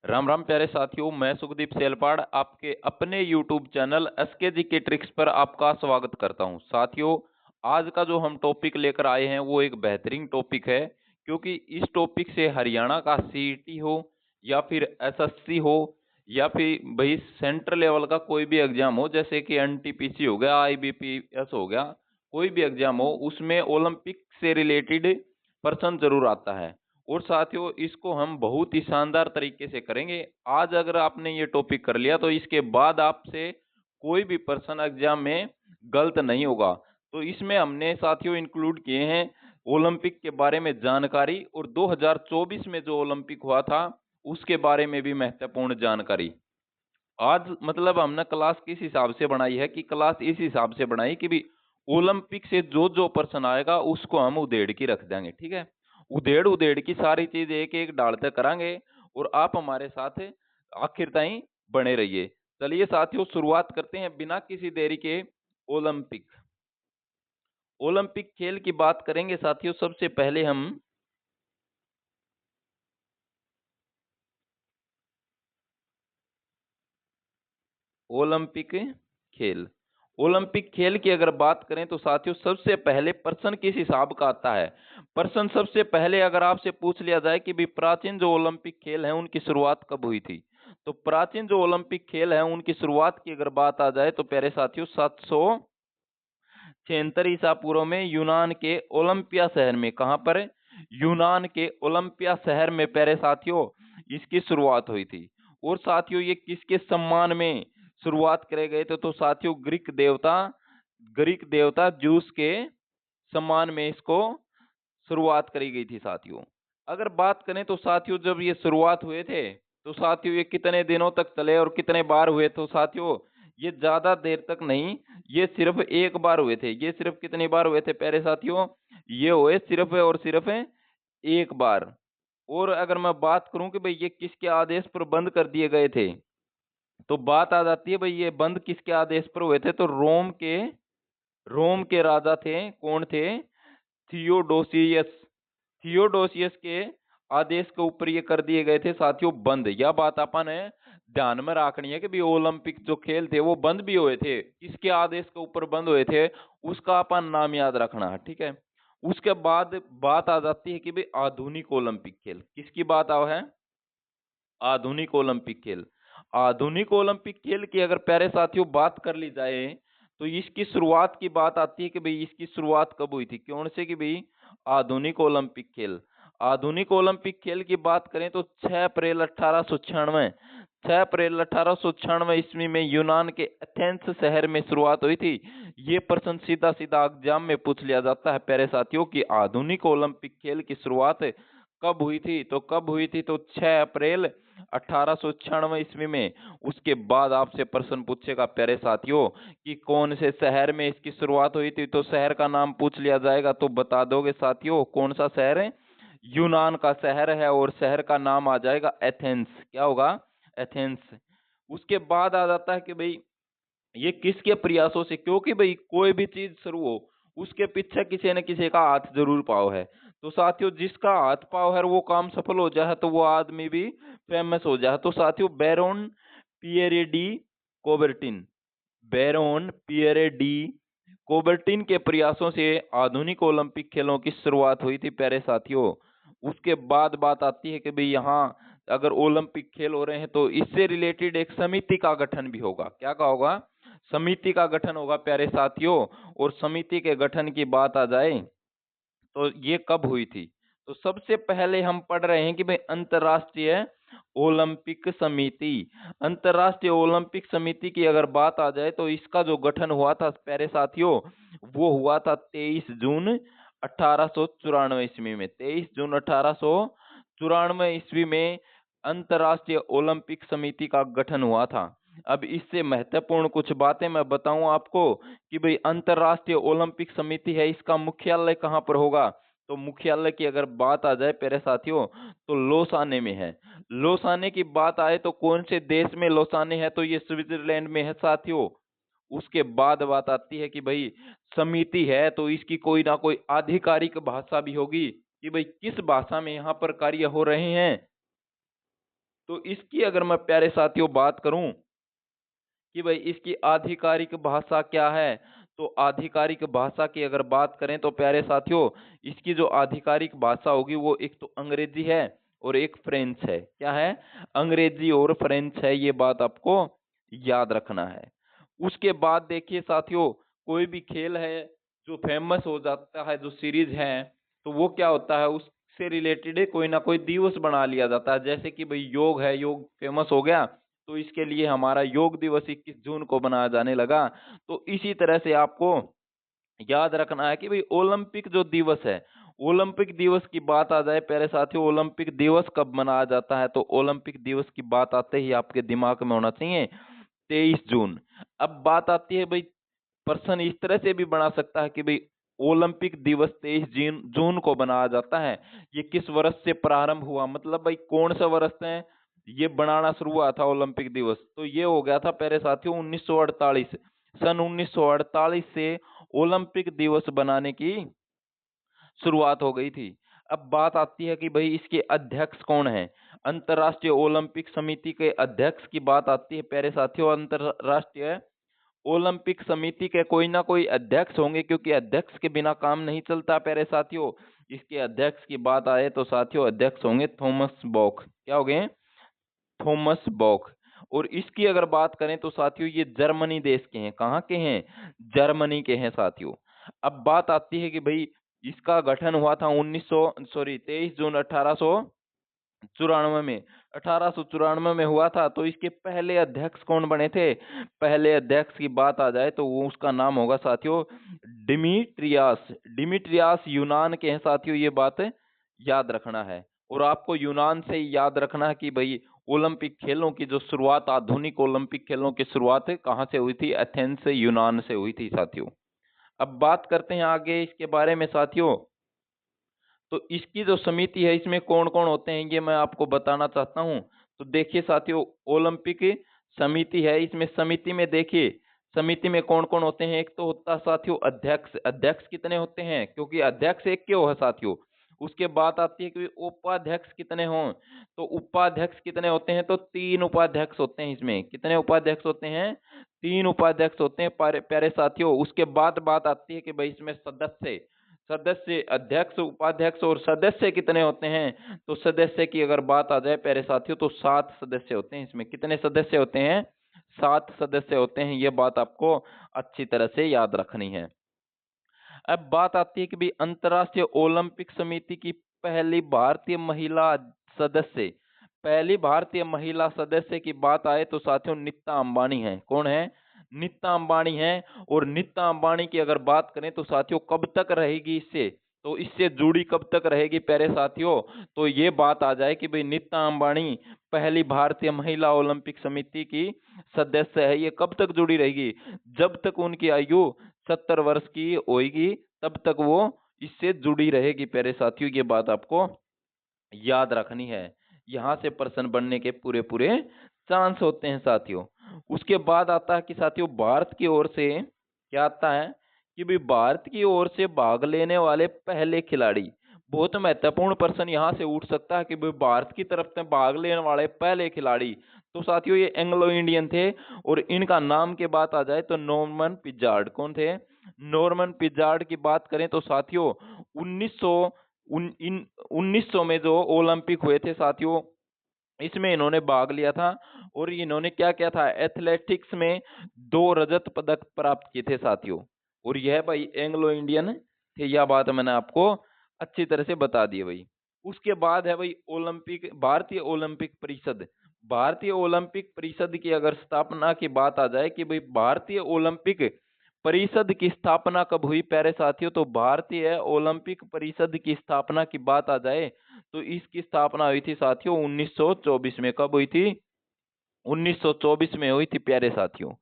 राम राम प्यारे साथियों, मैं सुखदीप सेलपाड़ आपके अपने YouTube चैनल एसके के ट्रिक्स पर आपका स्वागत करता हूं। साथियों, आज का जो हम टॉपिक लेकर आए हैं वो एक बेहतरीन टॉपिक है, क्योंकि इस टॉपिक से हरियाणा का सीईटी हो या फिर एसएससी हो या फिर भाई सेंट्रल लेवल का कोई भी एग्जाम हो, जैसे कि एनटीपीसी हो गया, आईबीपीएस हो गया, कोई भी एग्जाम हो, उसमें ओलंपिक से रिलेटेड प्रश्न जरूर आता है। और साथियों, इसको हम बहुत ही शानदार तरीके से करेंगे। आज अगर आपने ये टॉपिक कर लिया तो इसके बाद आपसे कोई भी पर्सन एग्जाम में गलत नहीं होगा। तो इसमें हमने साथियों इंक्लूड किए हैं ओलंपिक के बारे में जानकारी, और 2024 में जो ओलंपिक हुआ था उसके बारे में भी महत्वपूर्ण जानकारी। आज मतलब हमने क्लास किस हिसाब से बनाई है कि क्लास इस हिसाब से बनाई कि भी ओलंपिक से जो जो पर्सन आएगा उसको हम उधेड़ के रख देंगे। ठीक है, उधेड़ उधेड़ की सारी चीज एक एक डालते करांगे, और आप हमारे साथ आखिर ताईं बने रहिए। चलिए साथियों, शुरुआत करते हैं बिना किसी देरी के। ओलंपिक ओलंपिक खेल की बात करेंगे साथियों। सबसे पहले हम ओलंपिक खेल ओलंपिक खेल की अगर बात करें तो साथियों, सबसे पहले प्रश्न किस हिसाब का आता है। प्रश्न सबसे पहले अगर आपसे पूछ लिया जाए कि भी प्राचीन जो ओलंपिक खेल हैं उनकी शुरुआत कब हुई थी, तो प्राचीन जो ओलंपिक खेल हैं उनकी शुरुआत की अगर बात आ जाए तो प्यारे साथियों 776 ईसा पूर्व में यूनान के ओलंपिया शहर में, कहां पर? यूनान के ओलंपिया शहर में प्यारे साथियों इसकी शुरुआत हुई थी। और साथियों, ये किसके सम्मान में शुरुआत करे गए थे? तो साथियों ग्रीक देवता ज्यूस के सम्मान में इसको शुरुआत करी गई थी साथियों। अगर बात करें तो साथियों, जब ये शुरुआत हुए थे तो साथियों ये कितने दिनों तक चले और कितने बार हुए? तो साथियों ये ज्यादा देर तक नहीं, ये सिर्फ एक बार हुए थे। ये सिर्फ कितनी बार हुए थे प्यारे साथियों? ये हुए सिर्फ और सिर्फ एक बार। और अगर मैं बात करूं कि भाई ये किसके आदेश पर बंद कर दिए गए थे, तो बात आ जाती है भाई ये बंद किसके आदेश पर हुए थे? तो रोम के राजा थे। कौन थे? थियोडोसियस। थियोडोसियस के आदेश के ऊपर ये कर दिए गए थे साथियों बंद। यह बात अपन है ध्यान में रखनी है कि भी ओलंपिक जो खेल थे वो बंद भी हुए थे, किसके आदेश के ऊपर बंद हुए थे उसका अपन नाम याद रखना है। ठीक है, उसके बाद बात आ जाती है कि भाई आधुनिक ओलंपिक खेल किसकी बात आ है? आधुनिक ओलंपिक खेल। आधुनिक ओलंपिक खेल की अगर प्यारे साथियों बात कर ली जाए तो इसकी शुरुआत की बात आती है कि भाई इसकी शुरुआत कब हुई थी, कौन से? कि भाई आधुनिक ओलंपिक खेल। आधुनिक ओलंपिक खेल की बात करें तो 6 अप्रैल 1896, 6 अप्रैल 1896 ईस्वी में यूनान के एथेंस शहर में शुरुआत हुई थी। ये प्रश्न सीधा सीधा एग्जाम में पूछ लिया जाता है प्यारे साथियों कि आधुनिक ओलंपिक खेल की शुरुआत कब हुई थी? तो कब हुई थी? तो 6 अप्रैल 1896 ईस्वी में। उसके बाद आपसे प्रश्न पूछेगा प्यारे साथियों कि कौन से शहर में इसकी शुरुआत हुई थी, तो शहर का नाम पूछ लिया जाएगा तो बता दोगे साथियों कौन सा शहर है? यूनान का शहर है, और शहर का नाम आ जाएगा एथेंस। क्या होगा? एथेंस। उसके बाद आ जाता है कि भाई ये किसके प्रयासों से, क्योंकि भाई कोई भी चीज शुरू हो उसके पीछे किसी न किसी का हाथ जरूर पाव है। तो साथियों जिसका हाथ पाव है वो काम सफल हो जाए तो वो आदमी भी फेमस हो जाए। तो साथियों Baron Pierre de Coubertin, Baron Pierre de Coubertin के प्रयासों से आधुनिक ओलंपिक खेलों की शुरुआत हुई थी प्यारे साथियों। उसके बाद बात आती है कि भाई यहाँ अगर ओलंपिक खेल हो रहे हैं तो इससे रिलेटेड एक समिति का गठन भी होगा। क्या का होगा? समिति का गठन होगा प्यारे साथियों। और समिति के गठन की बात आ जाए तो ये कब हुई थी? तो सबसे पहले हम पढ़ रहे हैं कि भाई अंतरराष्ट्रीय ओलंपिक समिति। अंतरराष्ट्रीय ओलंपिक समिति की अगर बात आ जाए तो इसका जो गठन हुआ था प्यारे साथियों वो हुआ था 23 जून 1894 ईस्वी में। 23 जून 1894 ईस्वी में अंतरराष्ट्रीय ओलंपिक समिति का गठन हुआ था। अब इससे महत्वपूर्ण कुछ बातें मैं बताऊं आपको कि भाई अंतरराष्ट्रीय ओलंपिक समिति है, इसका मुख्यालय कहाँ पर होगा? तो मुख्यालय की अगर बात आ जाए प्यारे साथियों तो लोसाने में है। लोसाने की बात आए तो कौन से देश में लोसाने है? तो ये स्विट्जरलैंड में है साथियों। उसके बाद बात आती है कि भाई समिति है तो इसकी कोई ना कोई आधिकारिक भाषा भी होगी कि भाई किस भाषा में यहाँ पर कार्य हो रहे हैं। तो इसकी अगर मैं प्यारे साथियों बात करूं कि भाई इसकी आधिकारिक भाषा क्या है, तो आधिकारिक भाषा की अगर बात करें तो प्यारे साथियों, इसकी जो आधिकारिक भाषा होगी वो एक तो अंग्रेजी है और एक फ्रेंच है। क्या है? अंग्रेजी और फ्रेंच है, ये बात आपको याद रखना है। उसके बाद देखिए साथियों, कोई भी खेल है जो फेमस हो जाता है, जो सीरीज है, तो वो क्या होता है, उससे रिलेटेड कोई ना कोई दिवस बना लिया जाता है। जैसे कि भाई योग है, योग फेमस हो गया तो इसके लिए हमारा योग दिवस 21 जून को मनाया जाने लगा। तो इसी तरह से आपको याद रखना है कि भाई ओलंपिक जो दिवस है, ओलंपिक दिवस की बात आ जाए प्यारे साथियों, ओलंपिक दिवस कब मनाया जाता है, तो ओलंपिक दिवस की बात आते ही आपके दिमाग में होना चाहिए 23 जून। अब बात आती है भाई, पर्सन इस तरह से भी बना सकता है कि भाई ओलंपिक दिवस 23 जून को बनाया जाता है। ये किस वर्ष से प्रारंभ हुआ, मतलब भाई कौन सा वर्ष है ये बनाना शुरू हुआ था ओलंपिक दिवस, तो ये हो गया था प्यारे साथियों 1948। सन 1948 से ओलंपिक दिवस बनाने की शुरुआत हो गई थी। अब बात आती है कि भाई इसके अध्यक्ष कौन है। अंतर्राष्ट्रीय ओलंपिक समिति के अध्यक्ष की बात आती है प्यारे साथियों। अंतर्राष्ट्रीय ओलंपिक समिति के कोई ना कोई अध्यक्ष होंगे, क्योंकि अध्यक्ष के बिना काम नहीं चलता प्यारे साथियों। इसके अध्यक्ष की बात आए तो साथियों अध्यक्ष होंगे थॉमस बॉक। क्या हो गए? थॉमस बॉक। और इसकी अगर बात करें तो साथियों ये जर्मनी देश के हैं। कहाँ के हैं? जर्मनी के हैं साथियों। अब बात आती है कि भाई इसका गठन हुआ था 23 जून 1894 में। 1894 में हुआ था। तो इसके पहले अध्यक्ष कौन बने थे? पहले अध्यक्ष की बात आ जाए तो वो उसका नाम होगा साथियों डिमिट्रियास। डिमिट्रियास यूनान के हैं साथियों, ये बात याद रखना है। और आपको यूनान से ही याद रखना है कि भाई ओलंपिक खेलों की जो शुरुआत, आधुनिक ओलंपिक खेलों की शुरुआत कहाँ से हुई थी? एथेंस से, यूनान से हुई थी साथियों। अब बात करते हैं आगे इसके बारे में साथियों। तो इसकी जो समिति है इसमें कौन कौन होते हैं ये मैं आपको बताना चाहता हूं। तो देखिए साथियों, ओलंपिक समिति है, इसमें समिति में देखिए समिति में कौन कौन होते हैं। एक तो होता है साथियों अध्यक्ष। अध्यक्ष कितने होते हैं? क्योंकि अध्यक्ष एक क्यों है साथियों। उसके बाद आती है कि उपाध्यक्ष कितने हों। तो उपाध्यक्ष कितने होते हैं? तो 3 उपाध्यक्ष होते हैं। इसमें कितने उपाध्यक्ष होते हैं? 3 उपाध्यक्ष होते हैं प्यारे प्यारे साथियों। उसके बाद बात आती है कि भाई इसमें सदस्य, सदस्य, अध्यक्ष, उपाध्यक्ष और सदस्य कितने होते हैं। तो सदस्य की अगर बात आ जाए प्यारे साथियों तो 7 सदस्य होते हैं। इसमें कितने सदस्य होते हैं? 7 सदस्य होते हैं। ये बात आपको अच्छी तरह से याद रखनी है। अब बात आती है कि भाई अंतर्राष्ट्रीय ओलंपिक समिति की पहली भारतीय महिला सदस्य, पहली भारतीय महिला सदस्य की बात आए तो साथियों नीता अंबानी है। कौन है? नीता अंबानी है। और नीता अंबानी की अगर बात करें तो साथियों कब तक रहेगी इससे, तो इससे जुड़ी कब तक रहेगी प्यारे साथियों, तो ये बात आ जाए कि भाई नीता अंबानी पहली भारतीय महिला ओलंपिक समिति की सदस्य है। ये कब तक जुड़ी रहेगी? जब तक उनकी आयु 70 वर्ष की होगी तब तक वो इससे जुड़ी रहेगी प्यारे साथियों। ये बात आपको याद रखनी है। यहाँ से प्रश्न बनने के पूरे पूरे चांस होते हैं साथियों। उसके बाद आता है कि साथियों भारत की ओर से क्या आता है कि भाई भारत की ओर से भाग लेने वाले पहले खिलाड़ी। बहुत महत्वपूर्ण प्रश्न यहाँ से उठ सकता है कि भाई भारत की तरफ से भाग लेने वाले पहले खिलाड़ी। तो साथियों ये एंग्लो इंडियन थे और इनका नाम की बात आ जाए तो नॉर्मन पिजार्ड। कौन थे? नॉर्मन पिजार्ड की बात करें तो साथियों 1900 में जो ओलंपिक हुए थे साथियों इसमें इन्होंने भाग लिया था। और इन्होंने क्या किया था? एथलेटिक्स में 2 रजत पदक प्राप्त किए थे साथियों। और यह भाई एंग्लो इंडियन थे। यह बात मैंने आपको अच्छी तरह से बता दी भाई। उसके बाद है भाई ओलंपिक, भारतीय ओलंपिक परिषद। भारतीय ओलंपिक परिषद की अगर स्थापना की बात आ जाए कि भाई भारतीय ओलंपिक परिषद की स्थापना कब हुई प्यारे साथियों, तो भारतीय ओलंपिक परिषद की स्थापना की बात आ जाए तो इसकी स्थापना हुई थी साथियों 1924 में। कब हुई थी? 1924 में हुई थी प्यारे साथियों।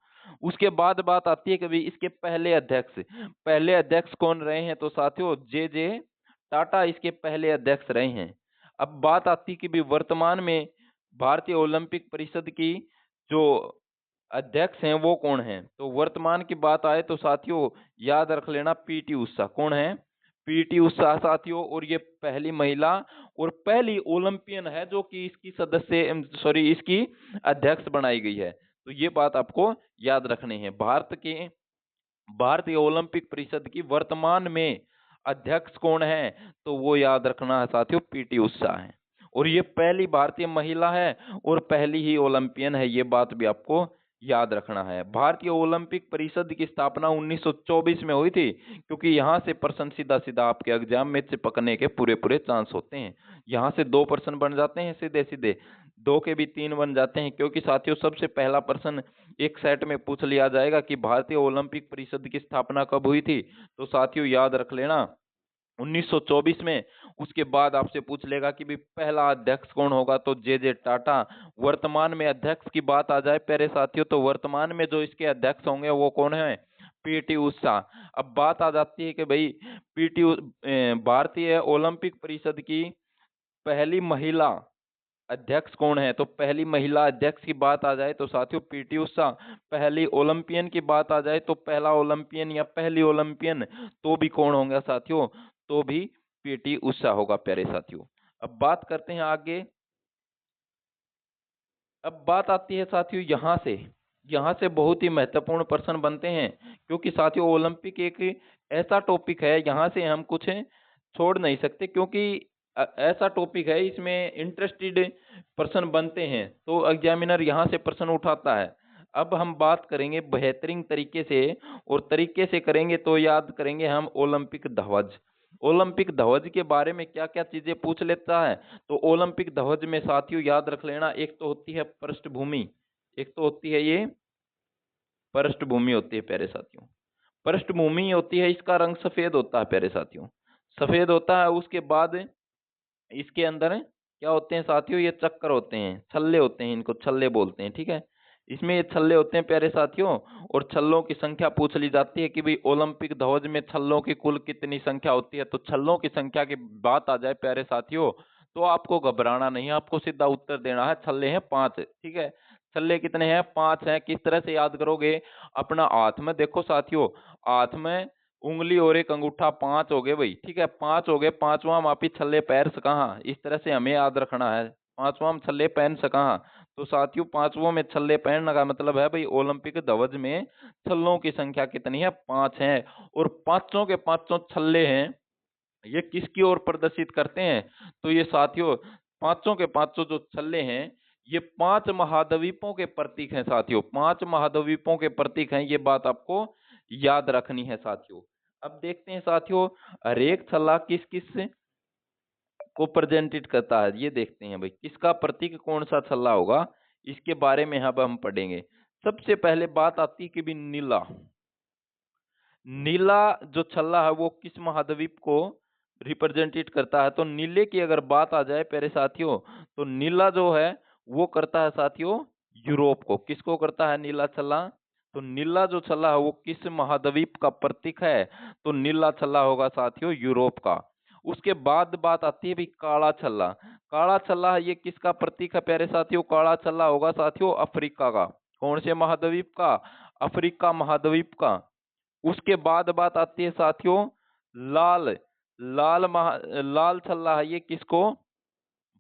उसके बाद बात आती है कि भाई इसके पहले अध्यक्ष, पहले अध्यक्ष कौन रहे हैं, तो साथियों जे जे टाटा इसके पहले अध्यक्ष रहे हैं। अब बात आती है कि भाई वर्तमान में भारतीय ओलंपिक परिषद की जो अध्यक्ष हैं वो कौन हैं। तो वर्तमान की बात आए तो साथियों याद रख लेना पीटी उषा। कौन है? पीटी उषा साथियों, और ये पहली महिला और पहली ओलंपियन है जो कि इसकी सदस्य सॉरी इसकी अध्यक्ष बनाई गई है। तो ये बात आपको याद रखनी है। भारतीय ओलंपिक परिषद की वर्तमान में अध्यक्ष कौन है, तो वो याद रखना है साथियों, पीटी उषा है। और ये पहली भारतीय महिला है और पहली ही ओलंपियन है, ये बात भी आपको याद रखना है। भारतीय ओलंपिक परिषद की स्थापना 1924 में हुई थी, क्योंकि यहाँ से प्रश्न सीधा सीधा आपके एग्जाम में चिपकने के पूरे पूरे चांस होते हैं। यहाँ से 2 प्रश्न बन जाते हैं सीधे सीधे, 2 के भी 3 बन जाते हैं, क्योंकि साथियों सबसे पहला प्रश्न एक सेट में पूछ लिया जाएगा कि भारतीय ओलंपिक परिषद की स्थापना कब हुई थी, तो साथियों याद रख लेना 1924 में। उसके बाद आपसे पूछ लेगा कि भी पहला अध्यक्ष कौन होगा, तो जे टाटा। वर्तमान में अध्यक्ष की बात आ जाए प्यारे साथियों, तो वर्तमान में जो इसके अध्यक्ष होंगे वो कौन है, पीटी उषा। अब बात आ जाती है कि भाई भारतीय ओलंपिक परिषद की पहली महिला अध्यक्ष कौन है, तो पहली महिला अध्यक्ष की बात आ जाए तो साथियों पीटी उषा। पहली ओलंपियन की बात आ जाए तो पहला ओलंपियन या पहली ओलंपियन तो भी कौन होगा साथियों, तो भी पीटी उषा होगा प्यारे साथियों। अब बात करते हैं आगे। अब बात आती है साथियों यहाँ से बहुत ही महत्वपूर्ण प्रश्न बनते हैं, क्योंकि साथियों ओलंपिक एक ऐसा टॉपिक है, यहाँ से हम कुछ छोड़ नहीं सकते, क्योंकि ऐसा टॉपिक है, इसमें इंटरेस्टेड प्रश्न बनते हैं, तो एग्जामिनर यहाँ से प्रश्न उठाता है। अब हम बात करेंगे बेहतरीन तरीके से, और तरीके से करेंगे तो याद करेंगे हम ओलंपिक ध्वज। ओलंपिक ध्वज के बारे में क्या क्या चीजें पूछ लेता है, तो ओलंपिक ध्वज में साथियों याद रख लेना, एक तो होती है पृष्ठभूमि, एक तो होती है ये पृष्ठभूमि होती है प्यारे साथियों। पृष्ठभूमि होती है, इसका रंग सफेद होता है प्यारे साथियों, सफेद होता है। उसके बाद इसके अंदर क्या होते हैं साथियों, ये चक्कर होते हैं, छल्ले होते हैं, इनको छल्ले बोलते हैं, ठीक है। इसमें ये छल्ले होते हैं प्यारे साथियों, और छल्लों की संख्या पूछ ली जाती है कि भाई ओलंपिक ध्वज में छल्लों की कुल कितनी संख्या होती है। तो छल्लों की संख्या की बात आ जाए प्यारे साथियों, तो आपको घबराना नहीं है, आपको सीधा उत्तर देना है, छल्ले हैं 5, ठीक है। छल्ले कितने हैं, 5 हैं। किस तरह से याद करोगे, अपना हाथ में देखो साथियों, हाथ में उंगली और एक अंगूठा, 5 हो गए भाई, ठीक है, 5 हो गए। पांचवा मापी छल्ले पैर से कहाँ, इस तरह से हमें याद रखना है, पांचवा में छल्ले पहन से कहाँ। तो साथियों पांचवों में छल्ले पहनने का मतलब है भाई ओलंपिक ध्वज में छल्लों की संख्या कितनी है, 5 है। और पांचों के पांचों छल्ले हैं, ये किसकी ओर प्रदर्शित करते हैं, तो ये साथियों पांचों के पांचों जो छल्ले हैं, ये 5 महाद्वीपों के प्रतीक हैं साथियों, 5 महाद्वीपों के प्रतीक हैं, ये बात आपको याद रखनी है साथियों। अब देखते हैं साथियों, हरेक छल्ला किस किस को प्रेजेंटेट करता है, ये देखते हैं भाई किसका प्रतीक कौन सा छल्ला होगा, इसके बारे में अब हम पढ़ेंगे। सबसे पहले बात आती है कि भी नीला, नीला जो छल्ला है वो किस महाद्वीप को रिप्रेजेंटेट करता है, तो नीले की अगर बात आ जाए प्यारे साथियों, तो नीला जो है वो करता है साथियों यूरोप को। किसको करता है नीला छल्ला, तो नीला जो छल्ला है वो किस महाद्वीप का प्रतीक है, तो नीला छल्ला होगा साथियों यूरोप का। उसके बाद बात आती है भी काला छल्ला, काला छल्ला है ये किसका प्रतीक है प्यारे साथियों, काला छल्ला होगा साथियों अफ्रीका का। कौन से महाद्वीप का, अफ्रीका महाद्वीप का। उसके बाद बात आती है साथियों लाल, लाल छल्ला है ये किसको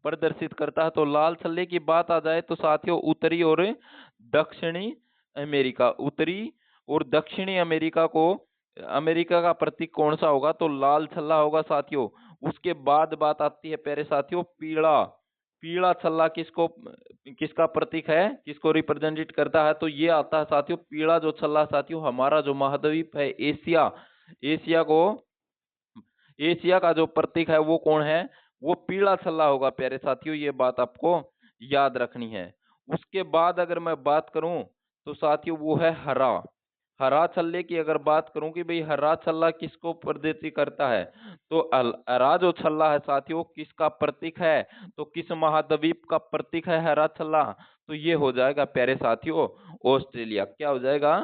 प्रदर्शित करता है, तो लाल छल्ले की बात आ जाए तो साथियों उत्तरी और दक्षिणी अमेरिका, उत्तरी और दक्षिणी अमेरिका को, अमेरिका का प्रतीक कौन सा होगा, तो लाल छल्ला होगा साथियों। उसके बाद बात आती है प्यारे साथियों पीला, पीला छल्ला किसको, किसका प्रतीक है, किसको रिप्रेजेंटेट करता है, तो ये आता है साथियों पीला जो छल्ला साथियों हमारा जो महाद्वीप है एशिया, एशिया को, एशिया का जो प्रतीक है वो कौन है, वो पीला छल्ला होगा प्यारे साथियों, ये बात आपको याद रखनी है। उसके बाद अगर मैं बात करूं तो साथियों वो है हरा, हरा छल्ले की अगर बात करूं कि भाई हरा छल्ला किसको प्रदर्शित करता है, तो हरा जो छल्ला है साथियों किसका प्रतीक है, तो किस महाद्वीप का प्रतीक है हरा छल्ला, तो ये हो जाएगा प्यारे साथियों ऑस्ट्रेलिया। क्या हो जाएगा,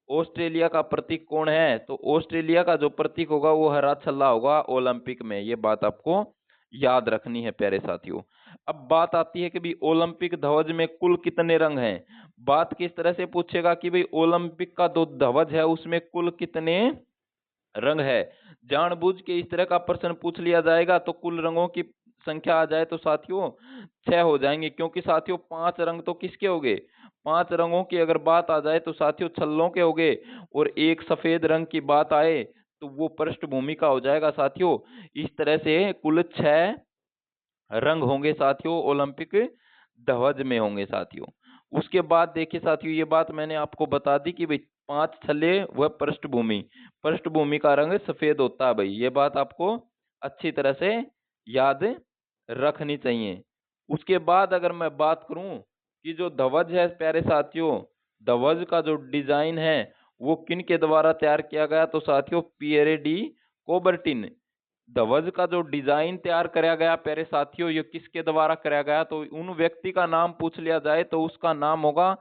ऑस्ट्रेलिया का प्रतीक कौन है, तो ऑस्ट्रेलिया का जो प्रतीक होगा वो हरा छल्ला होगा ओलंपिक में, ये बात आपको याद रखनी है प्यारे साथियों। अब बात आती है कि भाई ओलंपिक ध्वज में कुल कितने रंग हैं, बात किस तरह से पूछेगा कि भाई ओलंपिक का जो ध्वज है उसमें कुल कितने रंग है। जानबूझ के इस तरह का प्रश्न पूछ लिया जाएगा तो कुल रंगों की संख्या आ जाए तो साथियों 6 हो जाएंगे, क्योंकि साथियों 5 रंग तो किसके हो गए? 5 रंगों की अगर बात आ जाए तो साथियों छल्लों के हो गए, और एक सफेद रंग की बात आए तो वो पृष्ठभूमि का हो जाएगा साथियों। इस तरह से कुल 6 रंग होंगे साथियों, ओलंपिक ध्वज में होंगे साथियों। उसके बाद देखिए साथियों, ये बात मैंने आपको बता दी कि भाई 5 छल्ले व पृष्ठभूमि, पृष्ठभूमि का रंग सफेद होता है भाई, ये बात आपको अच्छी तरह से याद रखनी चाहिए। उसके बाद अगर मैं बात करूं कि जो ध्वज है प्यारे साथियों, ध्वज का जो डिजाइन है वो किन के द्वारा तैयार किया गया? तो साथियों पियरे डी कोबर्टिन। ध्वज का जो डिजाइन तैयार कराया गया प्यारे साथियों, ये किसके द्वारा कराया गया? तो उन व्यक्ति का नाम पूछ लिया जाए तो उसका नाम होगा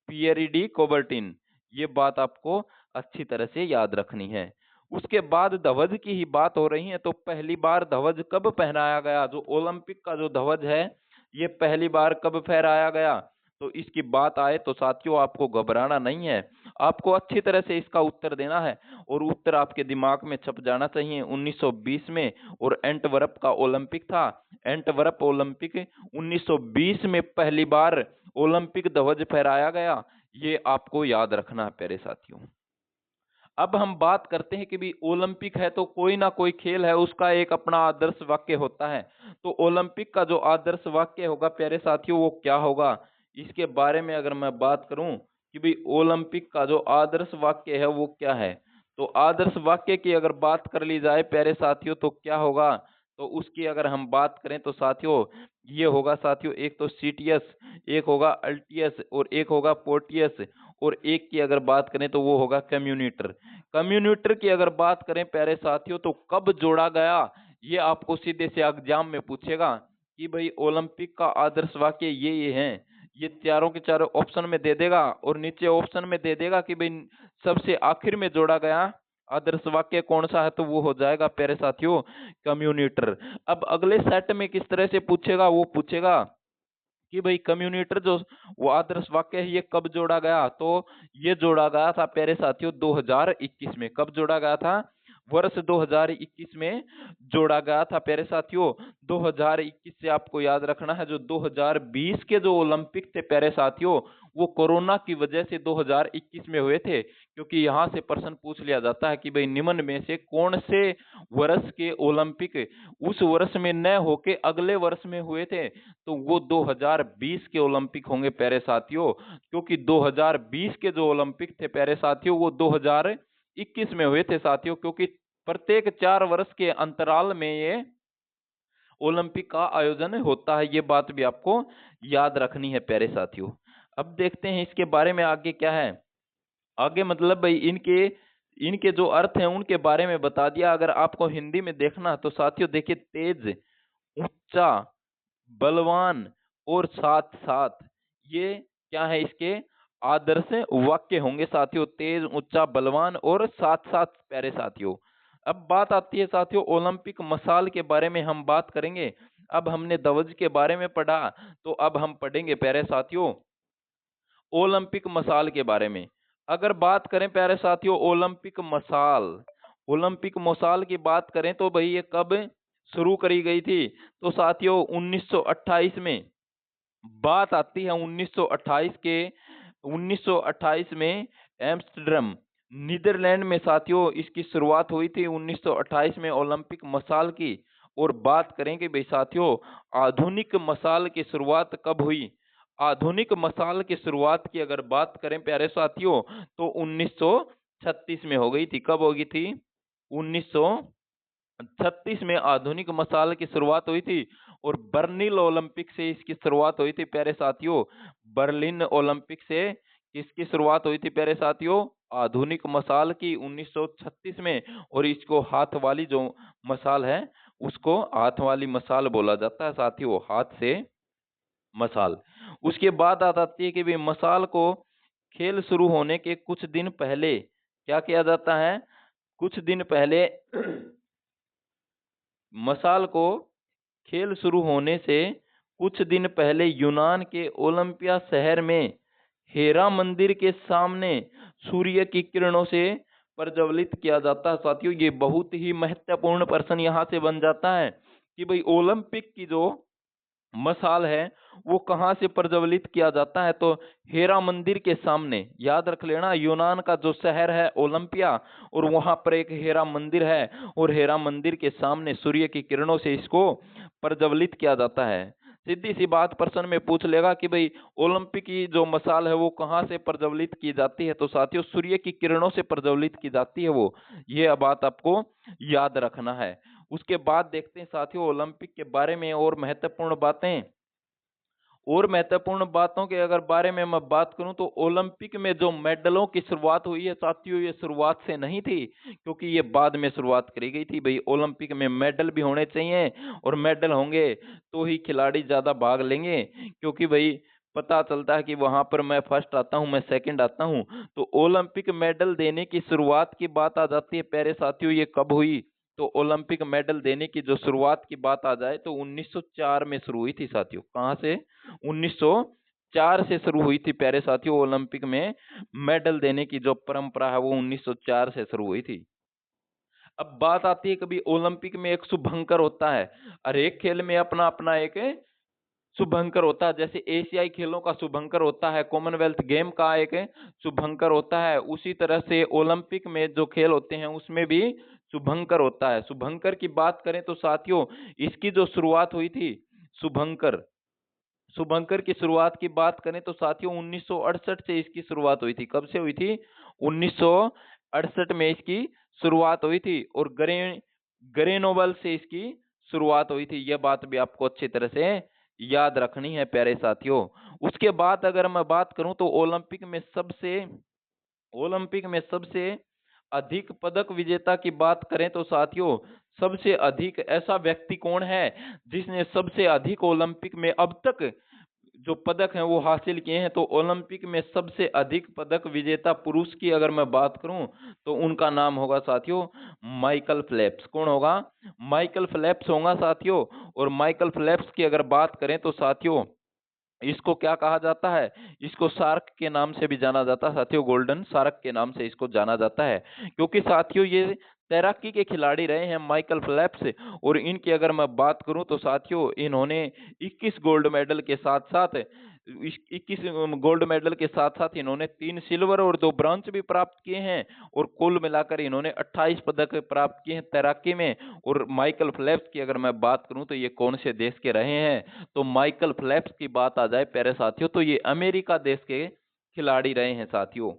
पियरे डी कोबर्टिन। ये बात आपको अच्छी तरह से याद रखनी है। उसके बाद ध्वज की ही बात हो रही है तो पहली बार ध्वज कब पहनाया गया? जो ओलंपिक का जो ध्वज है ये पहली बार कब फहराया गया? तो इसकी बात आए तो साथियों आपको घबराना नहीं है, आपको अच्छी तरह से इसका उत्तर देना है, और उत्तर आपके दिमाग में छप जाना चाहिए। 1920 में, और एंटवर्प का ओलंपिक था। एंटवर्प ओलंपिक 1920 में पहली बार ओलंपिक ध्वज फहराया गया, ये आपको याद रखना है प्यारे साथियों। अब हम बात करते हैं कि भी ओलंपिक है तो कोई ना कोई खेल है उसका एक अपना आदर्श वाक्य होता है। तो ओलंपिक का जो आदर्श वाक्य होगा प्यारे साथियों वो क्या होगा? इसके बारे में अगर मैं बात करूं कि भाई ओलंपिक का जो आदर्श वाक्य है वो क्या है, तो आदर्श वाक्य की अगर बात कर ली जाए प्यारे साथियों तो क्या होगा? तो उसकी अगर हम बात करें तो साथियों ये होगा साथियों, एक तो सीटियस, एक होगा अल्टियस, और एक होगा पोर्टियस, और एक की अगर बात करें तो वो होगा कम्युनिटर। कम्युनिटर की अगर बात करें प्यारे साथियों तो कब जोड़ा गया, ये आपको सीधे से एग्जाम में पूछेगा कि भाई ओलंपिक का आदर्श वाक्य ये हैं, ये चारों के चारों ऑप्शन में दे देगा, और नीचे ऑप्शन में दे देगा कि भाई सबसे आखिर में जोड़ा गया आदर्श वाक्य कौन सा है, तो वो हो जाएगा प्यारे साथियों कम्युनिटर। अब अगले सेट में किस तरह से पूछेगा? वो पूछेगा कि भाई कम्युनिटर जो वो आदर्श वाक्य है ये कब जोड़ा गया? तो ये जोड़ा गया था प्यारे साथियों 2021 में। कब जोड़ा गया था? वर्ष 2021 में जोड़ा गया था प्यारे साथियों। 2021 से आपको याद रखना है, जो 2020 के जो ओलंपिक थे प्यारे साथियों वो कोरोना की वजह से 2021 में हुए थे, क्योंकि यहाँ से प्रश्न पूछ लिया जाता है कि भाई निम्न में से कौन से वर्ष के ओलंपिक उस वर्ष में न होके अगले वर्ष में हुए थे, तो वो 2020 के ओलंपिक होंगे प्यारे साथियों। क्योंकि 2020 के जो ओलंपिक थे प्यारे साथियों वो 2021 में हुए थे साथियों, क्योंकि प्रत्येक 4 वर्ष के अंतराल में ये ओलंपिक का आयोजन होता है। ये बात भी आपको याद रखनी है प्यारे साथियों। अब देखते हैं इसके बारे में आगे क्या है। आगे मतलब भाई इनके इनके जो अर्थ हैं उनके बारे में बता दिया। अगर आपको हिंदी में देखना तो साथियों देखिए, तेज, ऊंचा, बलवान और साथ साथ, ये क्या है? इसके आदर्श वाक्य होंगे साथियों, तेज, ऊंचा, बलवान और साथ साथ प्यारे साथियों। अब बात आती है साथियों ओलंपिक मसाल के बारे में हम बात करेंगे। अब हमने ध्वज के बारे में पढ़ा, तो अब हम पढ़ेंगे प्यारे साथियों ओलंपिक मसाल के बारे में। अगर बात करें प्यारे साथियों ओलंपिक मसाल, ओलंपिक मसाल की बात करें तो भाई ये कब शुरू करी गई थी? तो साथियों 1928 में। बात आती है 1928 के, 1928 में एम्स्टर्डम नीदरलैंड में साथियों इसकी शुरुआत हुई थी 1928 में ओलंपिक मसाल की। और बात करेंगे भाई साथियों आधुनिक मसाल की शुरुआत कब हुई? आधुनिक मसाल की शुरुआत की अगर बात करें प्यारे साथियों तो 1936 में हो गई थी। कब होगी थी? 1936 में आधुनिक मसाल की शुरुआत हुई थी। और बर्लिन ओलंपिक से इसकी शुरुआत हुई थी प्यारे साथियों। बर्लिन ओलंपिक से किसकी शुरुआत हुई थी प्यारे साथियों? आधुनिक मसाल की 1936 में। और इसको हाथ वाली जो मसाल है उसको हाथ वाली मसाल बोला जाता है साथियों, हाथ से मसाल। उसके बाद आ जाती है कि भी मसाल को खेल शुरू होने के कुछ दिन पहले क्या किया जाता है? कुछ दिन पहले मसाल को खेल शुरू होने से कुछ दिन पहले यूनान के ओलंपिया शहर में हेरा मंदिर के सामने सूर्य की किरणों से प्रज्वलित किया जाता है साथियों। ये बहुत ही महत्वपूर्ण प्रश्न यहाँ से बन जाता है कि भाई ओलंपिक की जो मसाल है वो कहाँ से प्रज्वलित किया जाता है। तो हेरा मंदिर के सामने, याद रख लेना, यूनान का जो शहर है ओलंपिया, और वहां पर एक हेरा मंदिर है, और हेरा मंदिर के सामने सूर्य की किरणों से इसको प्रज्वलित किया जाता है। सीधी सी बात प्रश्न में पूछ लेगा कि भाई ओलंपिक की जो मसाल है वो कहाँ से प्रज्वलित की जाती है, तो साथियों सूर्य की किरणों से प्रज्वलित की जाती है वो। ये बात आपको याद रखना है। उसके बाद देखते हैं साथियों ओलंपिक के बारे में और महत्वपूर्ण बातें। और महत्वपूर्ण बातों के अगर बारे में मैं बात करूं तो ओलंपिक में जो मेडलों की शुरुआत हुई है साथियों, ये शुरुआत से नहीं थी, क्योंकि ये बाद में शुरुआत करी गई थी। भाई ओलंपिक में मेडल भी होने चाहिए, और मेडल होंगे तो ही खिलाड़ी ज्यादा भाग लेंगे, क्योंकि भाई पता चलता है कि वहां पर मैं फर्स्ट आता हूं, मैं सेकंड आता हूं। तो ओलंपिक मेडल देने की शुरुआत की बात आ जाती है प्यारे साथियों, ये कब हुई। तो ओलंपिक मेडल देने की जो शुरुआत की बात आ जाए तो 1904 में शुरू हुई थी साथियों। कहाँ से? 1904 से शुरू हुई थी प्यारे साथियों। ओलंपिक में मेडल देने की जो परंपरा है वो 1904 से शुरू हुई थी। अब बात आती है कभी ओलंपिक में एक शुभंकर होता है। हर एक खेल में अपना अपना एक शुभंकर होता है। जैसे एशियाई खेलों का शुभंकर होता है, कॉमनवेल्थ गेम का एक शुभंकर होता है, उसी तरह से ओलंपिक में जो खेल होते हैं उसमें भी शुभंकर होता है। शुभंकर की बात करें तो साथियों इसकी जो शुरुआत हुई थी, शुभंकर शुभंकर की शुरुआत की बात करें तो साथियों 1968 से इसकी शुरुआत हुई थी। कब से हुई थी? 1968 में इसकी शुरुआत हुई थी, और ग्रेनोबल से इसकी शुरुआत हुई थी। यह बात भी आपको अच्छी तरह से याद रखनी है प्यारे साथियों। उसके बाद अगर मैं बात करूं तो ओलंपिक में सबसे अधिक पदक विजेता की बात करें तो साथियों सबसे अधिक ऐसा व्यक्ति कौन है जिसने सबसे अधिक ओलंपिक में अब तक जो पदक हैं वो हासिल किए हैं। तो ओलंपिक में सबसे अधिक पदक विजेता पुरुष की अगर मैं बात करूं तो उनका नाम होगा साथियों माइकल फेल्प्स। कौन होगा? माइकल फेल्प्स होगा साथियों। और माइकल फेल्प्स की अगर बात करें तो साथियों इसको क्या कहा जाता है? इसको शार्क के नाम से भी जाना जाता है साथियों, गोल्डन शार्क के नाम से इसको जाना जाता है, क्योंकि साथियों ये तैराकी के खिलाड़ी रहे हैं माइकल फेल्प्स। और इनकी अगर मैं बात करूं तो साथियों इन्होंने 21 गोल्ड मेडल के साथ साथ 21 गोल्ड मेडल के साथ साथ इन्होंने 3 सिल्वर और 2 ब्रॉन्ज भी प्राप्त किए हैं, और कुल मिलाकर इन्होंने 28 पदक प्राप्त किए हैं तैराकी में। और माइकल फेल्प्स की अगर मैं बात करूं तो ये कौन से देश के रहे हैं? तो माइकल फेल्प्स की बात आ जाए प्यारे साथियों तो ये अमेरिका देश के खिलाड़ी रहे हैं साथियों।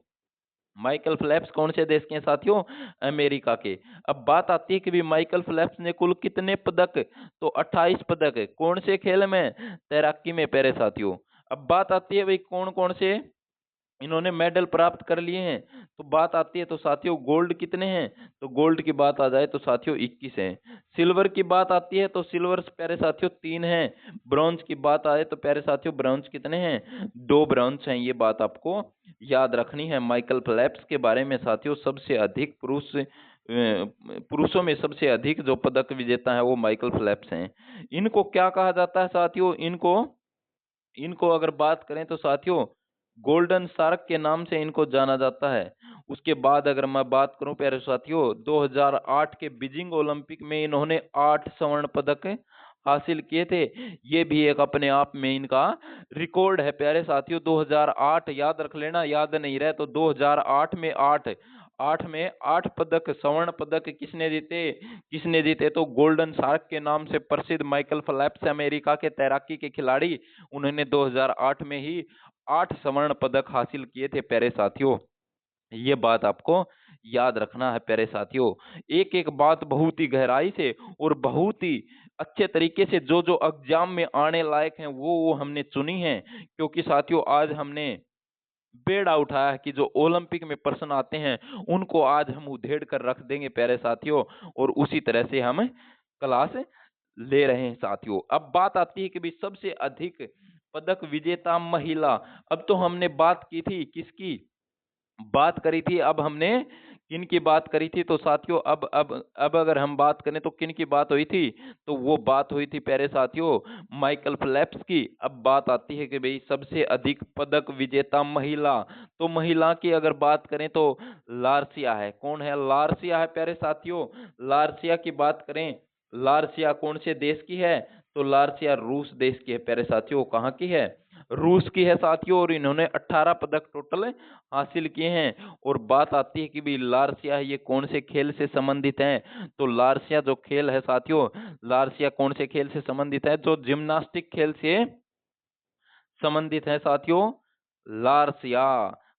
माइकल फेल्प्स कौन से देश के हैं साथियों? अमेरिका के। अब बात आती है कि भी माइकल फेल्प्स ने कुल कितने पदक? तो 28 पदक। कौन से खेल में? तैराकी में प्यारे साथियों। अब बात आती है भाई कौन कौन से इन्होंने मेडल प्राप्त कर लिए हैं, तो बात आती है तो साथियों गोल्ड कितने हैं? तो गोल्ड की बात आ जाए तो साथियों 21 हैं। सिल्वर की बात आती है तो सिल्वर प्यारे साथियों 3 हैं। ब्रॉन्ज की बात आए तो प्यारे साथियों ब्रॉन्ज कितने हैं? 2 ब्रॉन्ज हैं। ये बात आपको याद रखनी है माइकल फेल्प्स के बारे में साथियों। सबसे अधिक पुरुषों में सबसे अधिक जो पदक विजेता है वो माइकल फेल्प्स हैं। इनको क्या कहा जाता है साथियों? इनको इनको अगर बात करें तो साथियों गोल्डन शार्क के नाम से इनको जाना जाता है। उसके बाद अगर मैं बात करूं प्यारे साथियों 2008 के बीजिंग ओलंपिक में इन्होंने 8 स्वर्ण पदक हासिल किए थे। ये भी एक अपने आप में इनका रिकॉर्ड है प्यारे साथियों। 2008 याद रख लेना, याद नहीं रहे तो 2008 में 8 पदक, स्वर्ण पदक किसने जीते? तो गोल्डन शार्क के नाम से प्रसिद्ध माइकल फेल्प्स अमेरिका के तैराकी के खिलाड़ी, उन्होंने 2008 में ही 8 स्वर्ण पदक हासिल किए थे प्यारे साथियों। ये बात आपको याद रखना है प्यारे साथियों। एक एक बात बहुत ही गहराई से और बहुत ही अच्छे तरीके से जो जो एग्जाम में आने लायक हैं वो हमने चुनी है, क्योंकि साथियों आज हमने बेड़ा उठाया है कि जो ओलंपिक में प्रश्न आते हैं उनको आज हम उधेड़ कर रख देंगे प्यारे साथियों, और उसी तरह से हम क्लास ले रहे हैं साथियों। अब बात आती है कि भाई सबसे अधिक पदक विजेता महिला। अब तो हमने बात की थी किसकी? बात करी थी अब हमने किन की बात करी थी तो साथियों अब अगर हम बात करें तो किन की बात हुई थी, तो वो बात हुई थी प्यारे साथियों माइकल फेल्प्स की। अब बात आती है कि भाई सबसे अधिक पदक विजेता महिला, तो महिला की अगर बात करें तो लार्सिया है। कौन है? लार्सिया है प्यारे साथियों। लार्सिया की बात करें, लार्सिया कौन से देश की है? तो लार्सिया रूस देश की है प्यारे साथियों। कहाँ की है? रूस की है साथियों। और इन्होंने 18 पदक टोटल हासिल किए हैं। और बात आती है कि भी लार्सिया ये कौन से खेल से संबंधित हैं, तो लार्सिया जो खेल है साथियों, लार्सिया कौन से खेल से संबंधित है? जो जिम्नास्टिक खेल से संबंधित है साथियों, लार्सिया।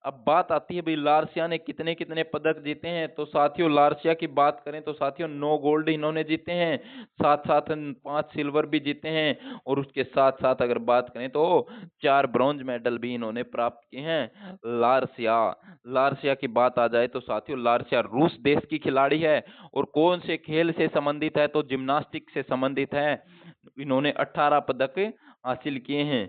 अब बात आती है भाई लार्सिया ने कितने कितने पदक जीते हैं, तो साथियों लार्सिया की बात करें तो साथियों 9 गोल्ड इन्होंने जीते हैं, साथ साथ 5 सिल्वर भी जीते हैं, और उसके साथ साथ अगर बात करें तो 4 ब्रॉन्ज मेडल भी इन्होंने प्राप्त किए हैं। लार्सिया, लार्सिया की बात आ जाए तो साथियों लार्सिया रूस देश की खिलाड़ी है। और कौन से खेल से संबंधित है? तो जिम्नास्टिक से संबंधित है। इन्होंने 18 पदक हासिल किए हैं।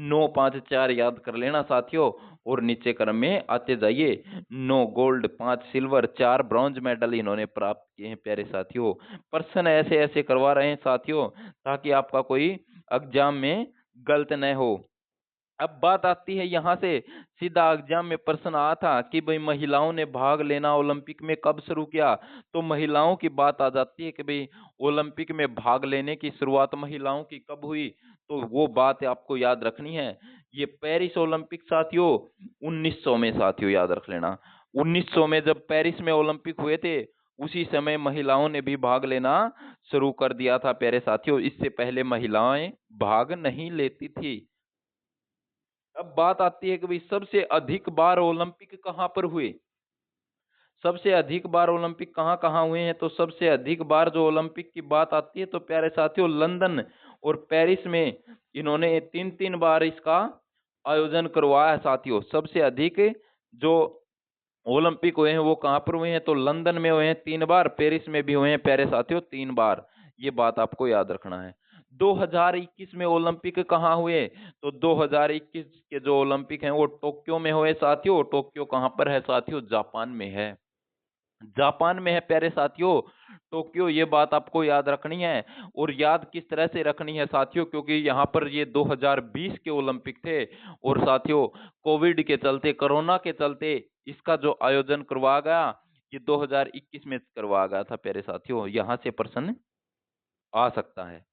9 5 4 याद कर लेना साथियों, और नीचे क्रम में आते जाइए। 9 गोल्ड, 5 सिल्वर, 4 ब्रॉन्ज मेडल इन्होंने प्राप्त किए हैं प्यारे साथियों। प्रश्न ऐसे ऐसे करवा रहे हैं साथियों ताकि आपका कोई एग्जाम में गलत न हो। अब बात आती है यहाँ से, सीधा एग्जाम में प्रश्न आया था कि भाई महिलाओं ने भाग लेना ओलंपिक में कब शुरू किया, तो महिलाओं की बात आ जाती है कि भाई ओलंपिक में भाग लेने की शुरुआत महिलाओं की कब हुई, तो वो बात आपको याद रखनी है। ये पेरिस ओलंपिक साथियों 1900 में, साथियों याद रख लेना। 1900 में जब पेरिस में ओलंपिक हुए थे, उसी समय महिलाओं ने भी भाग लेना शुरू कर दिया था प्यारे साथियों। इससे पहले महिलाएं भाग नहीं लेती थी। अब बात आती है कि भाई सबसे अधिक बार ओलंपिक कहाँ पर हुए, सबसे अधिक बार ओलंपिक कहाँ कहाँ हुए हैं, तो सबसे अधिक बार जो ओलंपिक की बात आती है तो प्यारे साथियों लंदन और पेरिस में इन्होंने 3 3 बार इसका आयोजन करवाया है साथियों। सबसे अधिक जो ओलंपिक हुए हैं वो कहाँ पर हुए हैं, तो लंदन में हुए हैं 3 बार, पेरिस में भी हुए हैं प्यारे साथियों 3 बार। ये बात आपको याद रखना है। 2021 में ओलंपिक कहाँ हुए, तो 2021 के जो ओलंपिक हैं वो टोक्यो में हुए साथियों। टोक्यो कहाँ पर है साथियों? जापान में है। जापान में है प्यारे साथियों टोक्यो। ये बात आपको याद रखनी है। और याद किस तरह से रखनी है साथियों, क्योंकि यहाँ पर ये 2020 के ओलंपिक थे, और साथियों कोविड के चलते, कोरोना के चलते इसका जो आयोजन करवाया गया ये 2021 में करवाया गया था प्यारे साथियों। यहाँ से प्रश्न आ सकता है।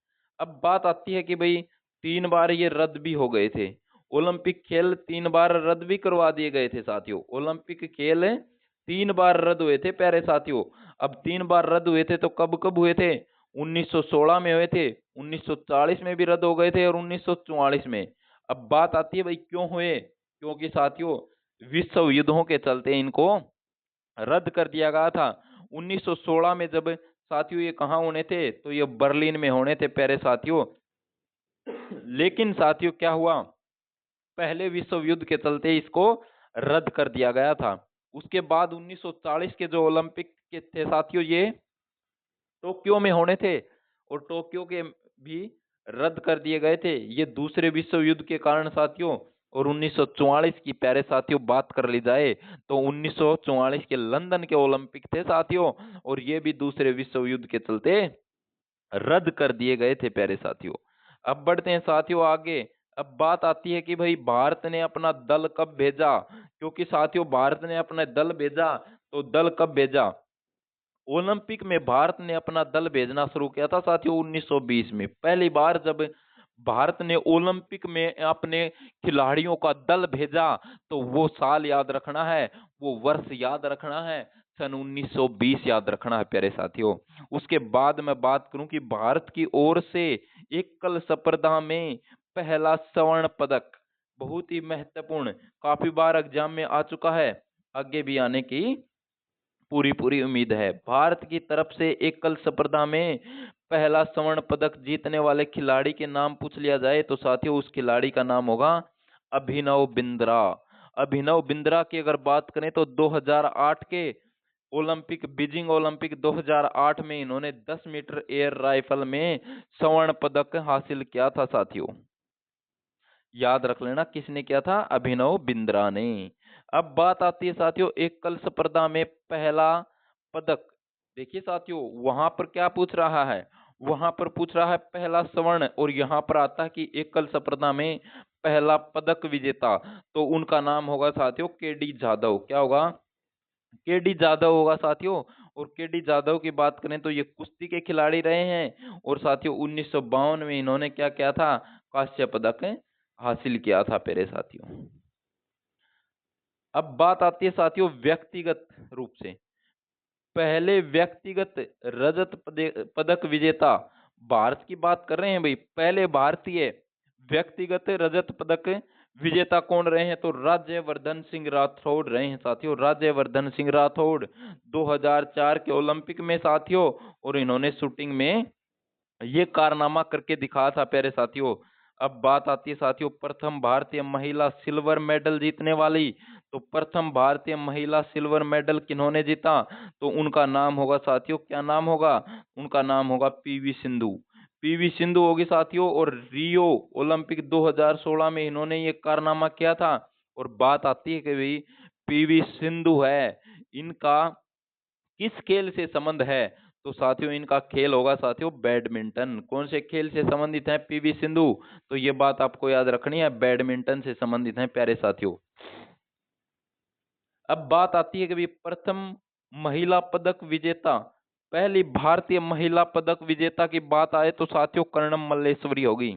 अब बात आती है कि भाई 3 बार ये रद्द भी हो गए थे ओलंपिक खेल, 3 बार रद्द भी करवा दिए गए थे साथियों। ओलंपिक खेल 3 बार रद्द हुए थे प्यारे साथियों। अब 3 बार रद्द हुए थे तो कब कब हुए थे? 1916 में हुए थे, 1940 में भी रद्द हो गए थे, और 1944 में। अब बात आती है भाई क्यों हुए, क्योंकि साथियों विश्व युद्धों के चलते इनको रद्द कर दिया गया था। 1916 में जब साथियों ये कहाँ होने थे, तो ये बर्लिन में होने थे प्यारे साथियों। लेकिन साथियों क्या हुआ, पहले विश्व युद्ध के चलते इसको रद्द कर दिया गया था। उसके बाद 1940 के जो ओलंपिक के थे साथियों ये टोक्यो में होने थे, और टोक्यो के भी रद्द कर दिए गए थे ये दूसरे विश्व युद्ध के कारण साथियों। और 1944 की प्यारे साथियों बात कर ली जाए तो 1944 के लंदन के ओलंपिक थे साथियों, और ये भी दूसरे विश्व युद्ध के चलते रद्द कर दिए गए थे प्यारे साथियों। अब बढ़ते हैं साथियों आगे। अब बात आती है कि भाई भारत ने अपना दल कब भेजा, क्योंकि साथियों भारत ने अपना दल भेजा, तो दल कब भेजा? ओलंपिक में भारत ने अपना दल भेजना शुरू किया था साथियों 1920 में। पहली बार जब भारत ने ओलंपिक में अपने खिलाड़ियों का दल भेजा, तो वो साल याद रखना है, वो वर्ष याद रखना है, सन 1920 याद रखना है प्यारे साथियों। उसके बाद मैं बात करूं कि भारत की ओर से एकल स्पर्धा में पहला स्वर्ण पदक, बहुत ही महत्वपूर्ण, काफी बार एग्जाम में आ चुका है, आगे भी आने की पूरी पूरी उम्मीद है। भारत की तरफ से एकल स्पर्धा में पहला स्वर्ण पदक जीतने वाले खिलाड़ी के नाम पूछ लिया जाए तो साथियों उस खिलाड़ी का नाम होगा अभिनव बिंद्रा। अभिनव बिंद्रा की अगर बात करें तो 2008 के ओलंपिक, बीजिंग ओलंपिक 2008 में इन्होंने 10 मीटर एयर राइफल में स्वर्ण पदक हासिल किया था साथियों। याद रख लेना किसने किया था, अभिनव बिंद्रा ने। अब बात आती है साथियों एकल स्पर्धा में पहला पदक। देखिए साथियों वहां पर क्या पूछ रहा है, वहां पर पूछ रहा है पहला स्वर्ण, और यहाँ पर आता है कि एकल स्पर्धा में पहला पदक विजेता, तो उनका नाम होगा साथियों केडी जाधव। क्या होगा, केडी जाधव होगा साथियों। और केडी जाधव की बात करें तो ये कुश्ती के खिलाड़ी रहे हैं, और साथियों 1952 में इन्होंने क्या किया था, कांस्य पदक हासिल किया था प्यारे साथियों। अब बात आती है साथियों व्यक्तिगत रूप से, पहले व्यक्तिगत रजत पदक विजेता, भारत की बात कर रहे हैं भाई, पहले भारतीय व्यक्तिगत रजत पदक विजेता कौन रहे हैं, तो राज्यवर्धन सिंह राठौड़ रहे हैं साथियों, राज्यवर्धन सिंह राठौड़ 2004 के ओलंपिक में साथियों। और इन्होंने शूटिंग में ये कारनामा करके दिखाया था प्यारे साथियों। अब बात आती है साथियों प्रथम भारतीय महिला सिल्वर मेडल जीतने वाली, तो प्रथम भारतीय महिला सिल्वर मेडल किन्होंने जीता, तो उनका नाम होगा साथियों, क्या नाम होगा, उनका नाम होगा पीवी सिंधु। पीवी सिंधु होगी साथियों। और रियो ओलंपिक 2016 में इन्होंने ये कारनामा किया था। और बात आती है कि भाई पीवी सिंधु है, इनका किस खेल से संबंध है, तो साथियों इनका खेल होगा साथियों बैडमिंटन। कौन से खेल से संबंधित है पीवी सिंधु, तो ये बात आपको याद रखनी है, बैडमिंटन से संबंधित है प्यारे साथियों। अब बात आती है कि भाई प्रथम महिला पदक विजेता, पहली भारतीय महिला पदक विजेता की बात आए तो साथियों कर्णम मल्लेश्वरी होगी।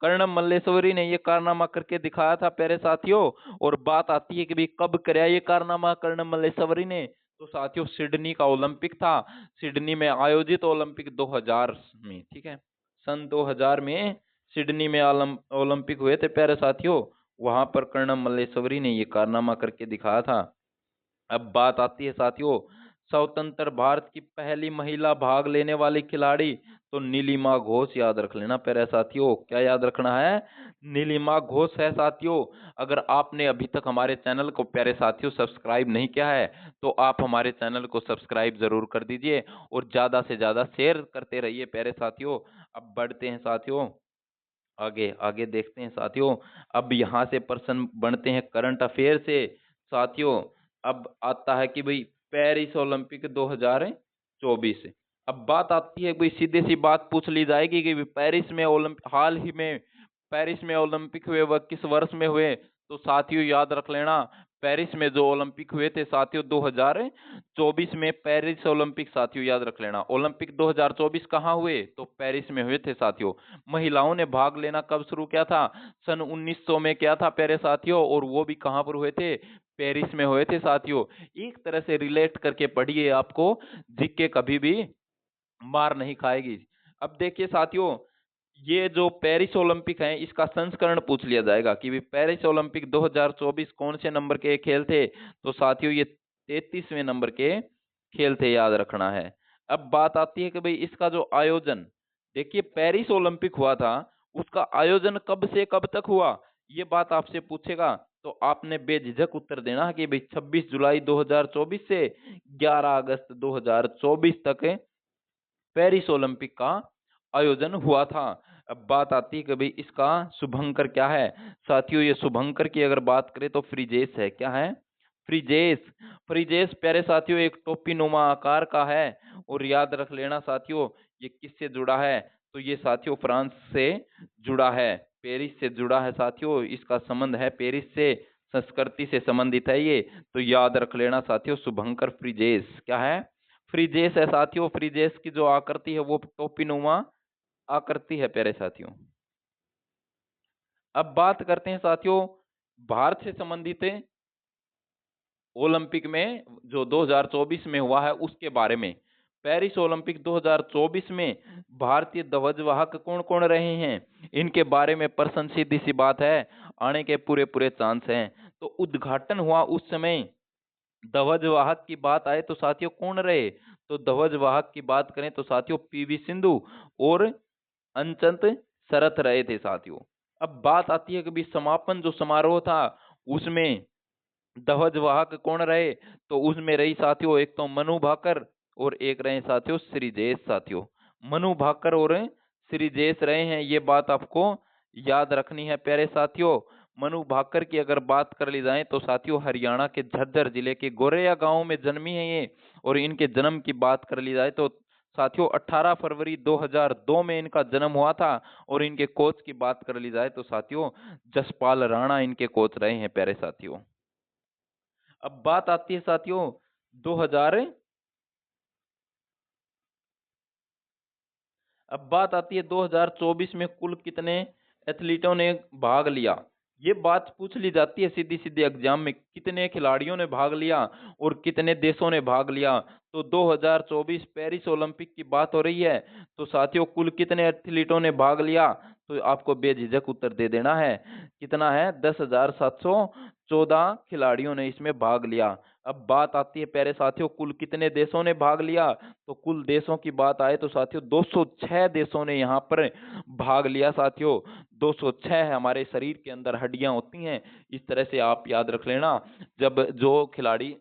कर्णम मल्लेश्वरी ने ये कारनामा करके दिखाया था प्यारे साथियों। और बात आती है कि भाई कब कराया ये कारनामा कर्णम मल्लेश्वरी ने, तो साथियों सिडनी का ओलंपिक था, सिडनी में आयोजित ओलंपिक 2000 में, ठीक है, सन 2000 में सिडनी में ओलंपिक हुए थे प्यारे साथियों, वहां पर कर्णम मल्लेश्वरी ने ये कारनामा करके दिखाया था। अब बात आती है साथियों स्वतंत्र भारत की पहली महिला भाग लेने वाली खिलाड़ी, तो नीलिमा घोष याद रख लेना प्यारे साथियों। क्या याद रखना है, नीलिमा घोष है साथियों। अगर आपने अभी तक हमारे चैनल को प्यारे साथियों सब्सक्राइब नहीं किया है, तो आप हमारे चैनल को सब्सक्राइब जरूर कर दीजिए और ज्यादा से ज्यादा शेयर करते रहिए प्यारे साथियों। अब बढ़ते हैं साथियों आगे, आगे देखते हैं साथियों। अब यहाँ से प्रश्न बनते हैं करंट अफेयर से साथियों। अब आता है कि भाई पेरिस ओलंपिक 2024, अब बात आती है भाई सीधे सी बात पूछ ली जाएगी कि पेरिस में ओलंपिक, हाल ही में पेरिस में ओलंपिक हुए वह किस वर्ष में हुए, तो साथियों याद रख लेना पेरिस में जो ओलंपिक हुए थे साथियों 2024 में पेरिस ओलंपिक, साथियों याद रख लेना ओलंपिक 2024 कहाँ हुए, तो पेरिस में हुए थे साथियों। महिलाओं ने भाग लेना कब शुरू किया था, सन 1900 में किया था प्यारे साथियों, और वो भी कहाँ पर हुए थे, पेरिस में हुए थे साथियों। एक तरह से रिलेट करके पढ़िए, आपको जीके कभी भी मार नहीं खाएगी। अब देखिए साथियों ये जो पेरिस ओलंपिक है इसका संस्करण पूछ लिया जाएगा कि भी पेरिस ओलंपिक 2024 कौन से नंबर के खेल थे, तो साथियों ये 33वें नंबर के खेल थे, याद रखना है। अब बात आती है कि भाई इसका जो आयोजन, देखिए पेरिस ओलंपिक हुआ था, उसका आयोजन कब से कब तक हुआ, ये बात आपसे पूछेगा, तो आपने बेझिझक उत्तर देना है कि भाई 26 जुलाई 2024 से 11 अगस्त 2024 तक पेरिस ओलंपिक का आयोजन हुआ था। अब बात आती है कि भाई इसका शुभंकर क्या है, साथियों ये शुभंकर की अगर बात करें तो फ्रीजेस है। क्या है, फ्रीजेस। फ्रीजेस प्यारे साथियों एक टोपी नुमा आकार का है, और याद रख लेना साथियों ये किससे जुड़ा है, तो ये साथियों फ्रांस से जुड़ा है, पेरिस से जुड़ा है साथियों, इसका संबंध है पेरिस से, संस्कृति से संबंधित है ये, तो याद रख लेना साथियों शुभंकर फ्रीजेस। क्या है, फ्रीजेस है साथियों। फ्रीजेस की जो आकृति है वो टोपीनुमा आकृति है प्यारे साथियों। अब बात करते हैं साथियों भारत से संबंधित ओलंपिक में जो 2024 में हुआ है उसके बारे में। पेरिस ओलंपिक 2024 में भारतीय ध्वजवाहक कौन कौन रहे हैं, इनके बारे में प्रश्न, सीधी सी बात है, आने के पूरे पूरे चांस हैं। तो उद्घाटन हुआ उस समय, ध्वजवाहक की बात आए तो साथियों कौन रहे, तो ध्वजवाहक की बात करें तो साथियों पीवी सिंधु और अनचंत शरत रहे थे साथियों। अब बात आती है कि भी समापन जो समारोह था उसमें ध्वजवाहक कौन रहे, तो उसमें रही साथियों एक तो मनु भाकर और एक रहे साथियों श्रीजेश साथियों। मनु भाकर और श्रीजेश रहे हैं, ये बात आपको याद रखनी है प्यारे साथियों। मनु भाकर की अगर बात कर ली जाए तो साथियों हरियाणा के झज्जर जिले के गोरैया गांव में जन्मी है ये। और इनके जन्म की बात कर ली जाए तो साथियों 18 फरवरी 2002 में इनका जन्म हुआ था। और इनके कोच की बात कर ली जाए तो साथियों जसपाल राणा इनके कोच रहे हैं प्यारे साथियों। अब बात आती है साथियों 2000 अब बात आती है 2024 में कुल कितने एथलीटों ने भाग लिया। ये बात पूछ ली जाती है सीधी सीधी एग्जाम में, कितने खिलाड़ियों ने भाग लिया और कितने देशों ने भाग लिया। तो 2024 पेरिस ओलंपिक की बात हो रही है। तो साथियों कुल कितने एथलीटों ने भाग लिया, तो आपको बेझिझक उत्तर दे देना है। कितना है? 10,714 खिलाड़ियों ने इसमें भाग लिया। अब बात आती है प्यारे साथियों कुल कितने देशों ने भाग लिया। तो कुल देशों की बात आए तो साथियों 206 देशों ने यहाँ पर भाग लिया। साथियों 206 हमारे शरीर के अंदर हड्डियां होती हैं, इस तरह से आप याद रख लेना। जब जो खिलाड़ी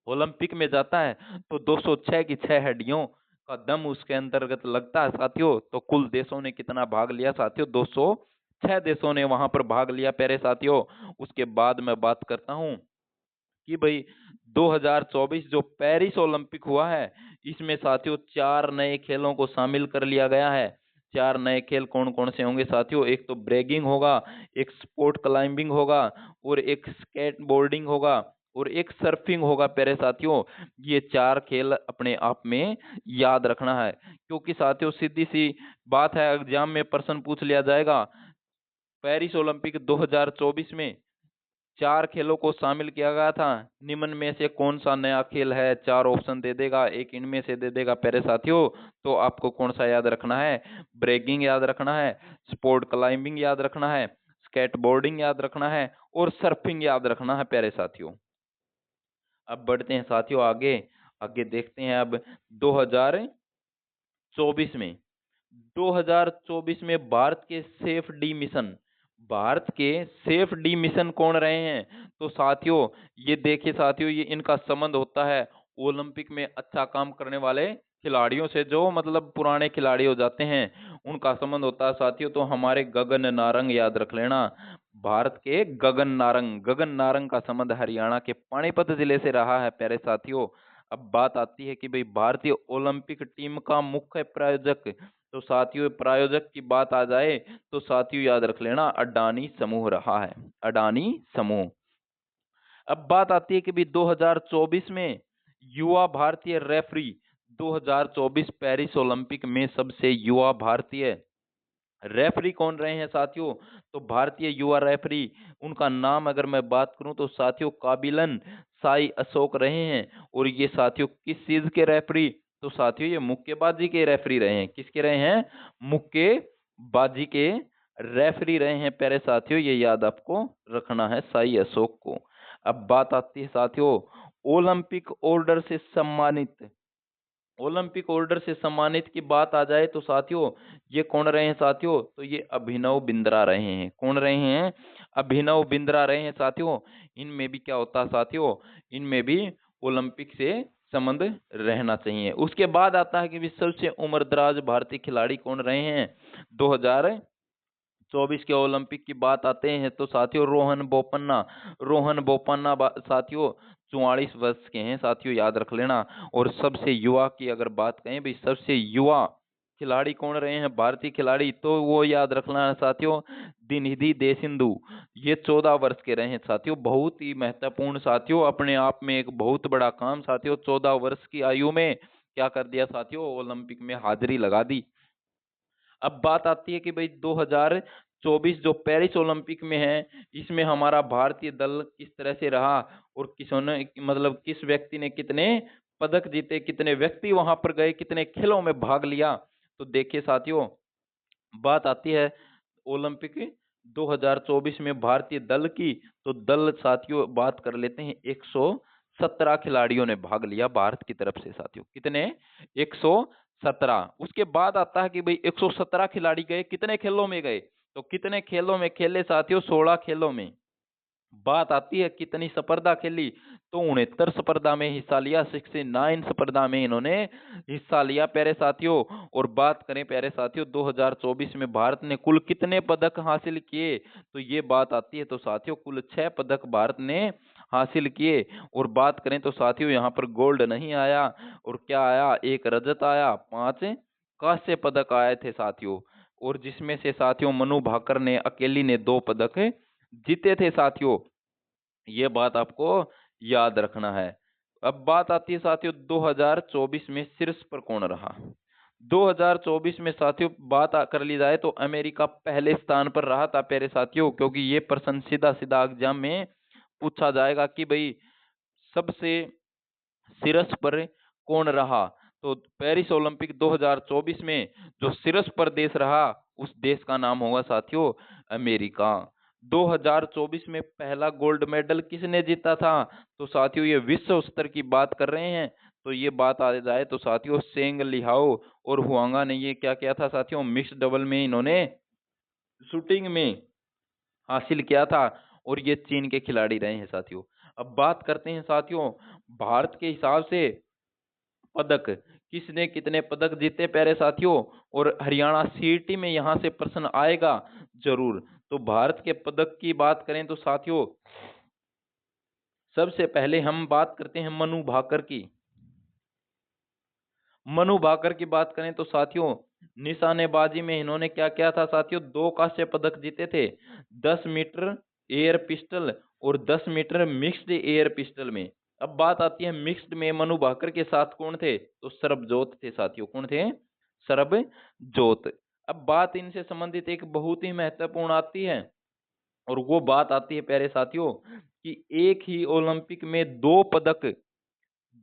ओलंपिक में जाता है तो 206 की 6 हड्डियों का दम उसके अंतर्गत लगता है साथियों। तो कुल देशों ने कितना भाग लिया साथियों? 206 देशों ने वहां पर भाग लिया प्यारे साथियों। उसके बाद मैं बात करता हूँ कि भाई 2024 जो पेरिस ओलंपिक हुआ है इसमें साथियों 4 नए खेलों को शामिल कर लिया गया है। 4 नए खेल कौन कौन से होंगे साथियों? एक तो ब्रेगिंग होगा, एक स्पोर्ट क्लाइंबिंग होगा, और एक स्केट बोर्डिंग होगा, और एक सर्फिंग होगा प्यारे साथियों। ये 4 खेल अपने आप में याद रखना है, क्योंकि साथियों सीधी सी बात है एग्जाम में प्रश्न पूछ लिया जाएगा। पेरिस ओलंपिक 2024 में 4 खेलों को शामिल किया गया था, निम्न में से कौन सा नया खेल है? 4 ऑप्शन दे देगा, एक इनमें से दे देगा प्यारे साथियों। तो आपको कौन सा याद रखना है? ब्रेकिंग याद रखना है, स्पोर्ट क्लाइंबिंग याद रखना है, स्केटबोर्डिंग याद रखना है, और सर्फिंग याद रखना है प्यारे साथियों। अब बढ़ते हैं साथियों आगे। आगे देखते हैं अब 2024 में 2024 में भारत के सेफ डी मिशन, भारत के सेफ डी मिशन कौन रहे हैं? तो साथियों ये देखिए साथियों, ये इनका संबंध होता है ओलंपिक में अच्छा काम करने वाले खिलाड़ियों से, जो मतलब पुराने खिलाड़ी हो जाते हैं उनका संबंध होता है साथियों। तो हमारे गगन नारंग याद रख लेना। भारत के गगन नारंग का संबंध हरियाणा के पानीपत जिले से रहा है प्यारे साथियों। अब बात आती है कि भाई भारतीय ओलंपिक टीम का मुख्य प्रायोजक, तो साथियों प्रायोजक की बात आ जाए तो साथियों याद रख लेना अडानी समूह रहा है, अडानी समूह। अब बात आती है कि भी 2024 में युवा भारतीय रेफरी, 2024 पेरिस ओलंपिक में सबसे युवा भारतीय रेफरी कौन रहे हैं साथियों? तो भारतीय युवा रेफरी, उनका नाम अगर मैं बात करूं तो साथियों काबिलन साई अशोक रहे हैं। और ये साथियों किस चीज के रेफरी? तो साथियों ये मुक्केबाजी के रेफरी रहे हैं। किसके रहे हैं? मुक्केबाजी के रेफरी रहे हैं प्यारे साथियों, ये याद आपको रखना है, साई अशोक को। अब बात आती है साथियों ओलंपिक ऑर्डर से सम्मानित, ओलंपिक ऑर्डर से सम्मानित की बात आ जाए तो साथियों ये कौन रहे हैं साथियों? तो ये अभिनव बिंद्रा रहे हैं। कौन रहे हैं? अभिनव बिंद्रा रहे हैं साथियों। इनमें भी क्या होता है साथियों? इनमें भी ओलंपिक से संबंध रहना चाहिए। उसके बाद आता है कि भी सबसे उम्रदराज भारतीय खिलाड़ी कौन रहे हैं 2024 के ओलंपिक की बात आते हैं तो साथियों रोहन बोपन्ना, रोहन बोपन्ना साथियों 44 वर्ष के हैं साथियों, याद रख लेना। और सबसे युवा की अगर बात कहें भाई सबसे युवा खिलाड़ी कौन रहे हैं भारतीय खिलाड़ी, तो वो याद रखना है साथियों दिनिधि देशिंधु, ये 14 वर्ष के रहे हैं साथियों। बहुत ही महत्वपूर्ण साथियों, अपने आप में एक बहुत बड़ा काम साथियों, 14 वर्ष की आयु में क्या कर दिया साथियों? ओलंपिक में हाजिरी लगा दी। अब बात आती है कि भाई 2024 जो पेरिस ओलंपिक में है इसमें हमारा भारतीय दल किस तरह से रहा, और किसने मतलब किस व्यक्ति ने कितने पदक जीते, कितने व्यक्ति वहां पर गए, कितने खेलों में भाग लिया। तो देखिए साथियों बात आती है ओलंपिक 2024 में भारतीय दल की, तो दल साथियों बात कर लेते हैं 117 खिलाड़ियों ने भाग लिया भारत की तरफ से साथियों। कितने? 117। उसके बाद आता है कि भाई 117 खिलाड़ी गए कितने खेलों में गए, तो कितने खेलों में खेले साथियों? 16 खेलों में। बात आती है कितनी स्पर्धा खेली, तो 69 स्पर्धा में हिस्सा लिया, 69 स्पर्धा में इन्होंने हिस्सा लिया प्यारे साथियों। और बात करें प्यारे साथियों 2024 में भारत ने कुल कितने पदक हासिल किए, तो ये बात आती है तो साथियों कुल 6 पदक भारत ने हासिल किए। और बात करें तो साथियों यहाँ पर गोल्ड नहीं आया, और क्या आया, एक रजत आया, 5 कांस्य पदक आए थे साथियों। और जिसमें से साथियों मनु भाकर ने अकेली ने 2 पदक जीते थे साथियों, ये बात आपको याद रखना है। अब बात आती है साथियों 2024 में शीर्ष पर कौन रहा। 2024 में साथियों बात कर ली जाए तो अमेरिका पहले स्थान पर रहा था प्यारे साथियों, क्योंकि ये प्रश्न सीधा सीधा एग्जाम में पूछा जाएगा कि भाई सबसे शीर्ष पर कौन रहा। तो पेरिस ओलंपिक 2024 में जो शीर्ष पर देश रहा उस देश का नाम होगा साथियों अमेरिका। 2024 में पहला गोल्ड मेडल किसने जीता था, तो साथियों ये विश्व स्तर की बात कर रहे हैं, तो ये बात आ जाए तो साथियों सेंग लिहाओ और हुआंगा ने ये क्या किया था साथियों, मिक्स डबल में इन्होंने शूटिंग में हासिल किया था, और ये चीन के खिलाड़ी रहे हैं साथियों। अब बात करते हैं साथियों भारत के हिसाब से पदक, किसने कितने पदक जीते प्यारे साथियों, और हरियाणा सीईटी में यहाँ से प्रश्न आएगा जरूर। तो भारत के पदक की बात करें तो साथियों सबसे पहले हम बात करते हैं मनु भाकर की। मनु भाकर की बात करें तो साथियों निशानेबाजी में इन्होंने क्या किया था साथियों, 2 कांस्य पदक जीते थे, 10 मीटर एयर पिस्टल और 10 मीटर मिक्स्ड एयर पिस्टल में। अब बात आती है मिक्स्ड में मनु भाकर के साथ कौन थे, तो सरबजोत थे साथियों, कौन थे, सरबजोत। अब बात इनसे संबंधित एक बहुत ही महत्वपूर्ण आती है, और वो बात आती है प्यारे साथियों कि एक ही ओलंपिक में 2 पदक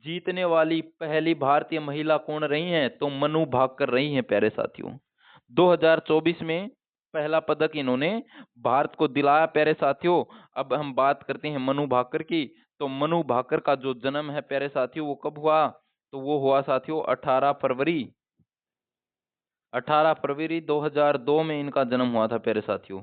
जीतने वाली पहली भारतीय महिला कौन रही हैं, तो मनु भाकर रही हैं प्यारे साथियों। 2024 में पहला पदक इन्होंने भारत को दिलाया प्यारे साथियों। अब हम बात करते हैं मनु भाकर की। तो मनु भाकर का जो जन्म है प्यारे साथियों वो कब हुआ, तो वो हुआ साथियों 18 फरवरी 2002 में इनका जन्म हुआ था प्यारे साथियों।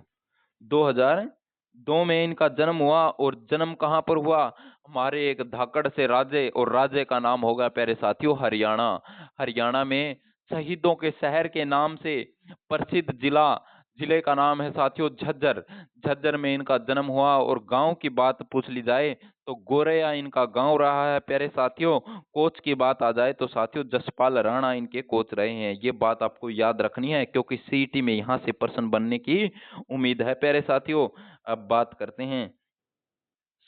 2002 में इनका जन्म हुआ, और जन्म कहाँ पर हुआ, हमारे एक धाकड़ से राज्य, और राज्य का नाम होगा प्यारे साथियों हरियाणा। हरियाणा में शहीदों के शहर के नाम से प्रसिद्ध जिले का नाम है साथियों झज्जर। झज्जर में इनका जन्म हुआ, और गांव की बात पूछ ली जाए तो गोरैया इनका गांव रहा है प्यारे साथियों। कोच की बात आ जाए तो साथियों जसपाल राणा इनके कोच रहे हैं। ये बात आपको याद रखनी है, क्योंकि सीईटी में यहाँ से प्रश्न बनने की उम्मीद है प्यारे साथियों। अब बात करते हैं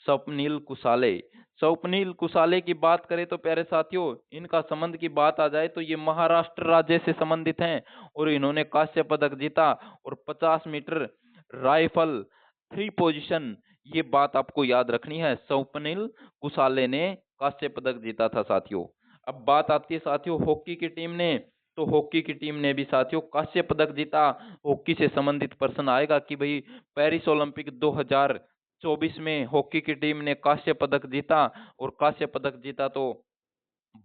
स्वप्निल कुसाले। स्वप्निल कुसाले की बात करें तो प्यारे साथियों इनका संबंध की बात आ जाए तो ये महाराष्ट्र राज्य से संबंधित हैं, और इन्होंने कांस्य पदक जीता, और 50 मीटर राइफल 3 पोजीशन, ये बात आपको याद रखनी है, स्वप्निल कुसाले ने कांस्य पदक जीता था साथियों। अब बात आती है साथियों हॉकी की टीम ने, तो हॉकी की टीम ने भी साथियों कांस्य पदक जीता। हॉकी से संबंधित प्रश्न आएगा कि भाई पेरिस ओलंपिक 2024 में हॉकी की टीम ने कांस्य पदक जीता, और कांस्य पदक जीता तो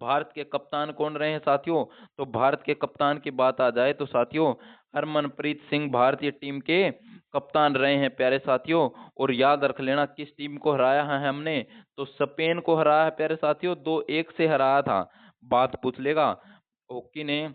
भारत के कप्तान कौन रहे हैं साथियों, तो भारत के कप्तान की बात आ जाए तो साथियों हरमनप्रीत सिंह भारतीय टीम के कप्तान रहे हैं प्यारे साथियों। और याद रख लेना किस टीम को हराया है हमने, तो स्पेन को हराया है प्यारे साथियों, 2-1 से हराया था, बात पूछ लेगा। हॉकी ने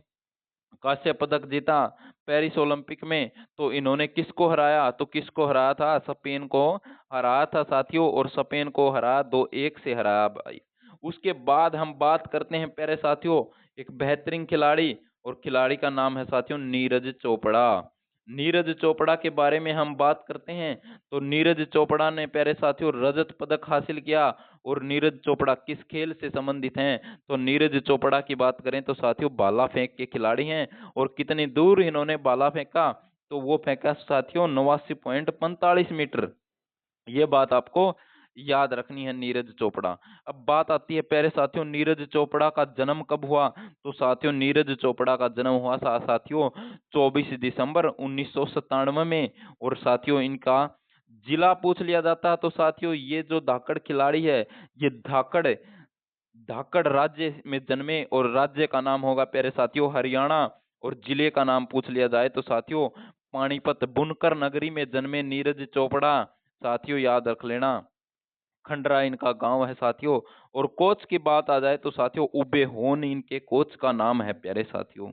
कांस्य पदक जीता पेरिस ओलंपिक में, तो इन्होंने किसको हराया, तो किसको हराया था, स्पेन को हराया था साथियों, और स्पेन को हरा 2-1 से हराया भाई। उसके बाद हम बात करते हैं प्यारे साथियों एक बेहतरीन खिलाड़ी, और खिलाड़ी का नाम है साथियों नीरज चोपड़ा। नीरज चोपड़ा के बारे में हम बात करते हैं, तो नीरज चोपड़ा ने प्यारे साथियों रजत पदक हासिल किया। और नीरज चोपड़ा किस खेल से संबंधित हैं, तो नीरज चोपड़ा की बात करें तो साथियों भाला फेंक के खिलाड़ी हैं, और कितनी दूर इन्होंने भाला फेंका, तो वो फेंका साथियों 89.45 मीटर। ये बात आपको याद रखनी है नीरज चोपड़ा। अब बात आती है प्यारे साथियों नीरज चोपड़ा का जन्म कब हुआ, तो साथियों नीरज चोपड़ा का जन्म हुआ साथियों 24 दिसंबर 1997 में। और साथियों इनका जिला पूछ लिया जाता है तो साथियों ये जो धाकड़ खिलाड़ी है ये धाकड़ धाकड़ राज्य में जन्मे, और राज्य का नाम होगा प्यारे साथियों हरियाणा। और जिले का नाम पूछ लिया जाए तो साथियों पानीपत बुनकर नगरी में जन्मे नीरज चोपड़ा, साथियों याद रख लेना खंडरा इनका गांव है साथियों। और कोच की बात आ जाए तो साथियों उबेहोन इनके कोच का नाम है प्यारे साथियों।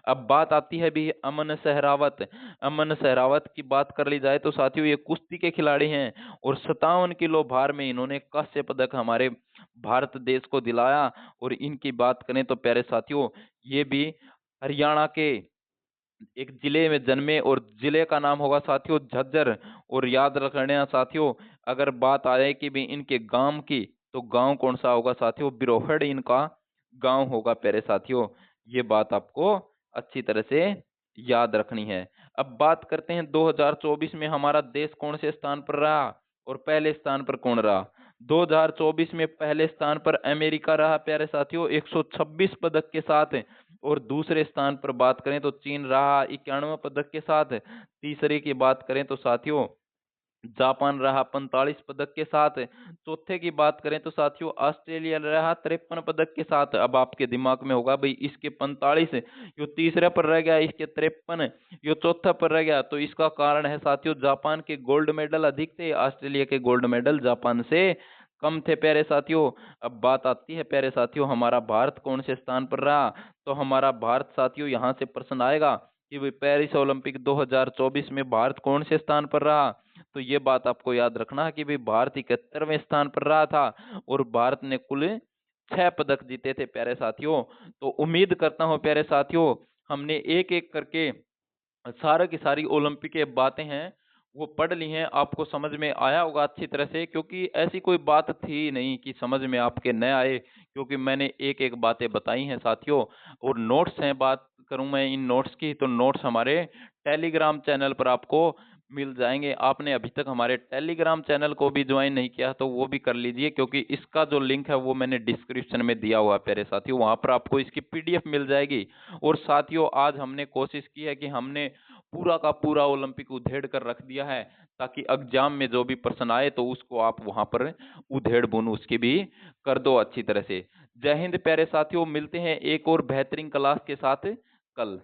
अब बात आती है भी अमन सहरावत। अमन सहरावत की बात कर ली जाए तो साथियों ये कुश्ती के खिलाड़ी हैं और 57 किलो भार में इन्होंने कांस्य पदक हमारे भारत देश को दिलाया। और इनकी बात करें तो प्यारे साथियों ये भी हरियाणा के एक जिले में जन्मे और जिले का नाम होगा साथियों झज्जर। और याद रखना साथियों अगर बात आए कि भी इनके गांव की तो गांव कौन सा होगा साथियों, बिरोहड़ इनका गांव होगा प्यारे साथियों। ये बात आपको अच्छी तरह से याद रखनी है। अब बात करते हैं 2024 में हमारा देश कौन से स्थान पर रहा और पहले स्थान पर कौन रहा। 2024 में पहले स्थान पर अमेरिका रहा प्यारे साथियों 126 पदक के साथ। और दूसरे स्थान पर बात करें तो चीन रहा 91 पदक के साथ। तीसरे की बात करें तो साथियों जापान रहा 45 पदक के साथ। चौथे की बात करें तो साथियों ऑस्ट्रेलिया रहा 53 पदक के साथ। अब आपके दिमाग में होगा भाई इसके 45 यो तीसरे पर रह गया, इसके 53 यो चौथा पर रह गया। तो इसका कारण है साथियों जापान के गोल्ड मेडल अधिक थे, ऑस्ट्रेलिया के गोल्ड मेडल जापान से कम थे प्यारे साथियों। अब बात आती है प्यारे साथियों हमारा भारत कौन से स्थान पर रहा। तो हमारा भारत साथियों यहाँ से प्रश्न आएगा कि भाई पेरिस ओलंपिक 2024 में भारत कौन से स्थान पर रहा। तो ये बात आपको याद रखना है कि भाई भारत 71वें स्थान पर रहा था और भारत ने कुल 6 पदक जीते थे प्यारे साथियों। तो उम्मीद करता हूँ प्यारे साथियों हमने एक एक करके सारा की सारी ओलंपिक के बातें हैं वो पढ़ ली हैं, आपको समझ में आया होगा अच्छी तरह से। क्योंकि ऐसी कोई बात थी नहीं कि समझ में आपके न आए, क्योंकि मैंने एक एक बातें बताई हैं साथियों। और नोट्स हैं, बात करूं मैं इन नोट्स की तो नोट्स हमारे टेलीग्राम चैनल पर आपको मिल जाएंगे। आपने अभी तक हमारे टेलीग्राम चैनल को भी ज्वाइन नहीं किया तो वो भी कर लीजिए, क्योंकि इसका जो लिंक है वो मैंने डिस्क्रिप्शन में दिया हुआ है प्यारे साथियों, वहां पर आपको इसकी पीडीएफ मिल जाएगी। और साथियों आज हमने कोशिश की है कि हमने पूरा का पूरा ओलंपिक उधेड़ कर रख दिया है, ताकि एग्जाम में जो भी प्रश्न आए तो उसको आप वहां पर उधेड़ बुन उसकी भी कर दो अच्छी तरह से। जय हिंद प्यारे साथियों, मिलते हैं एक और बेहतरीन क्लास के साथ कल।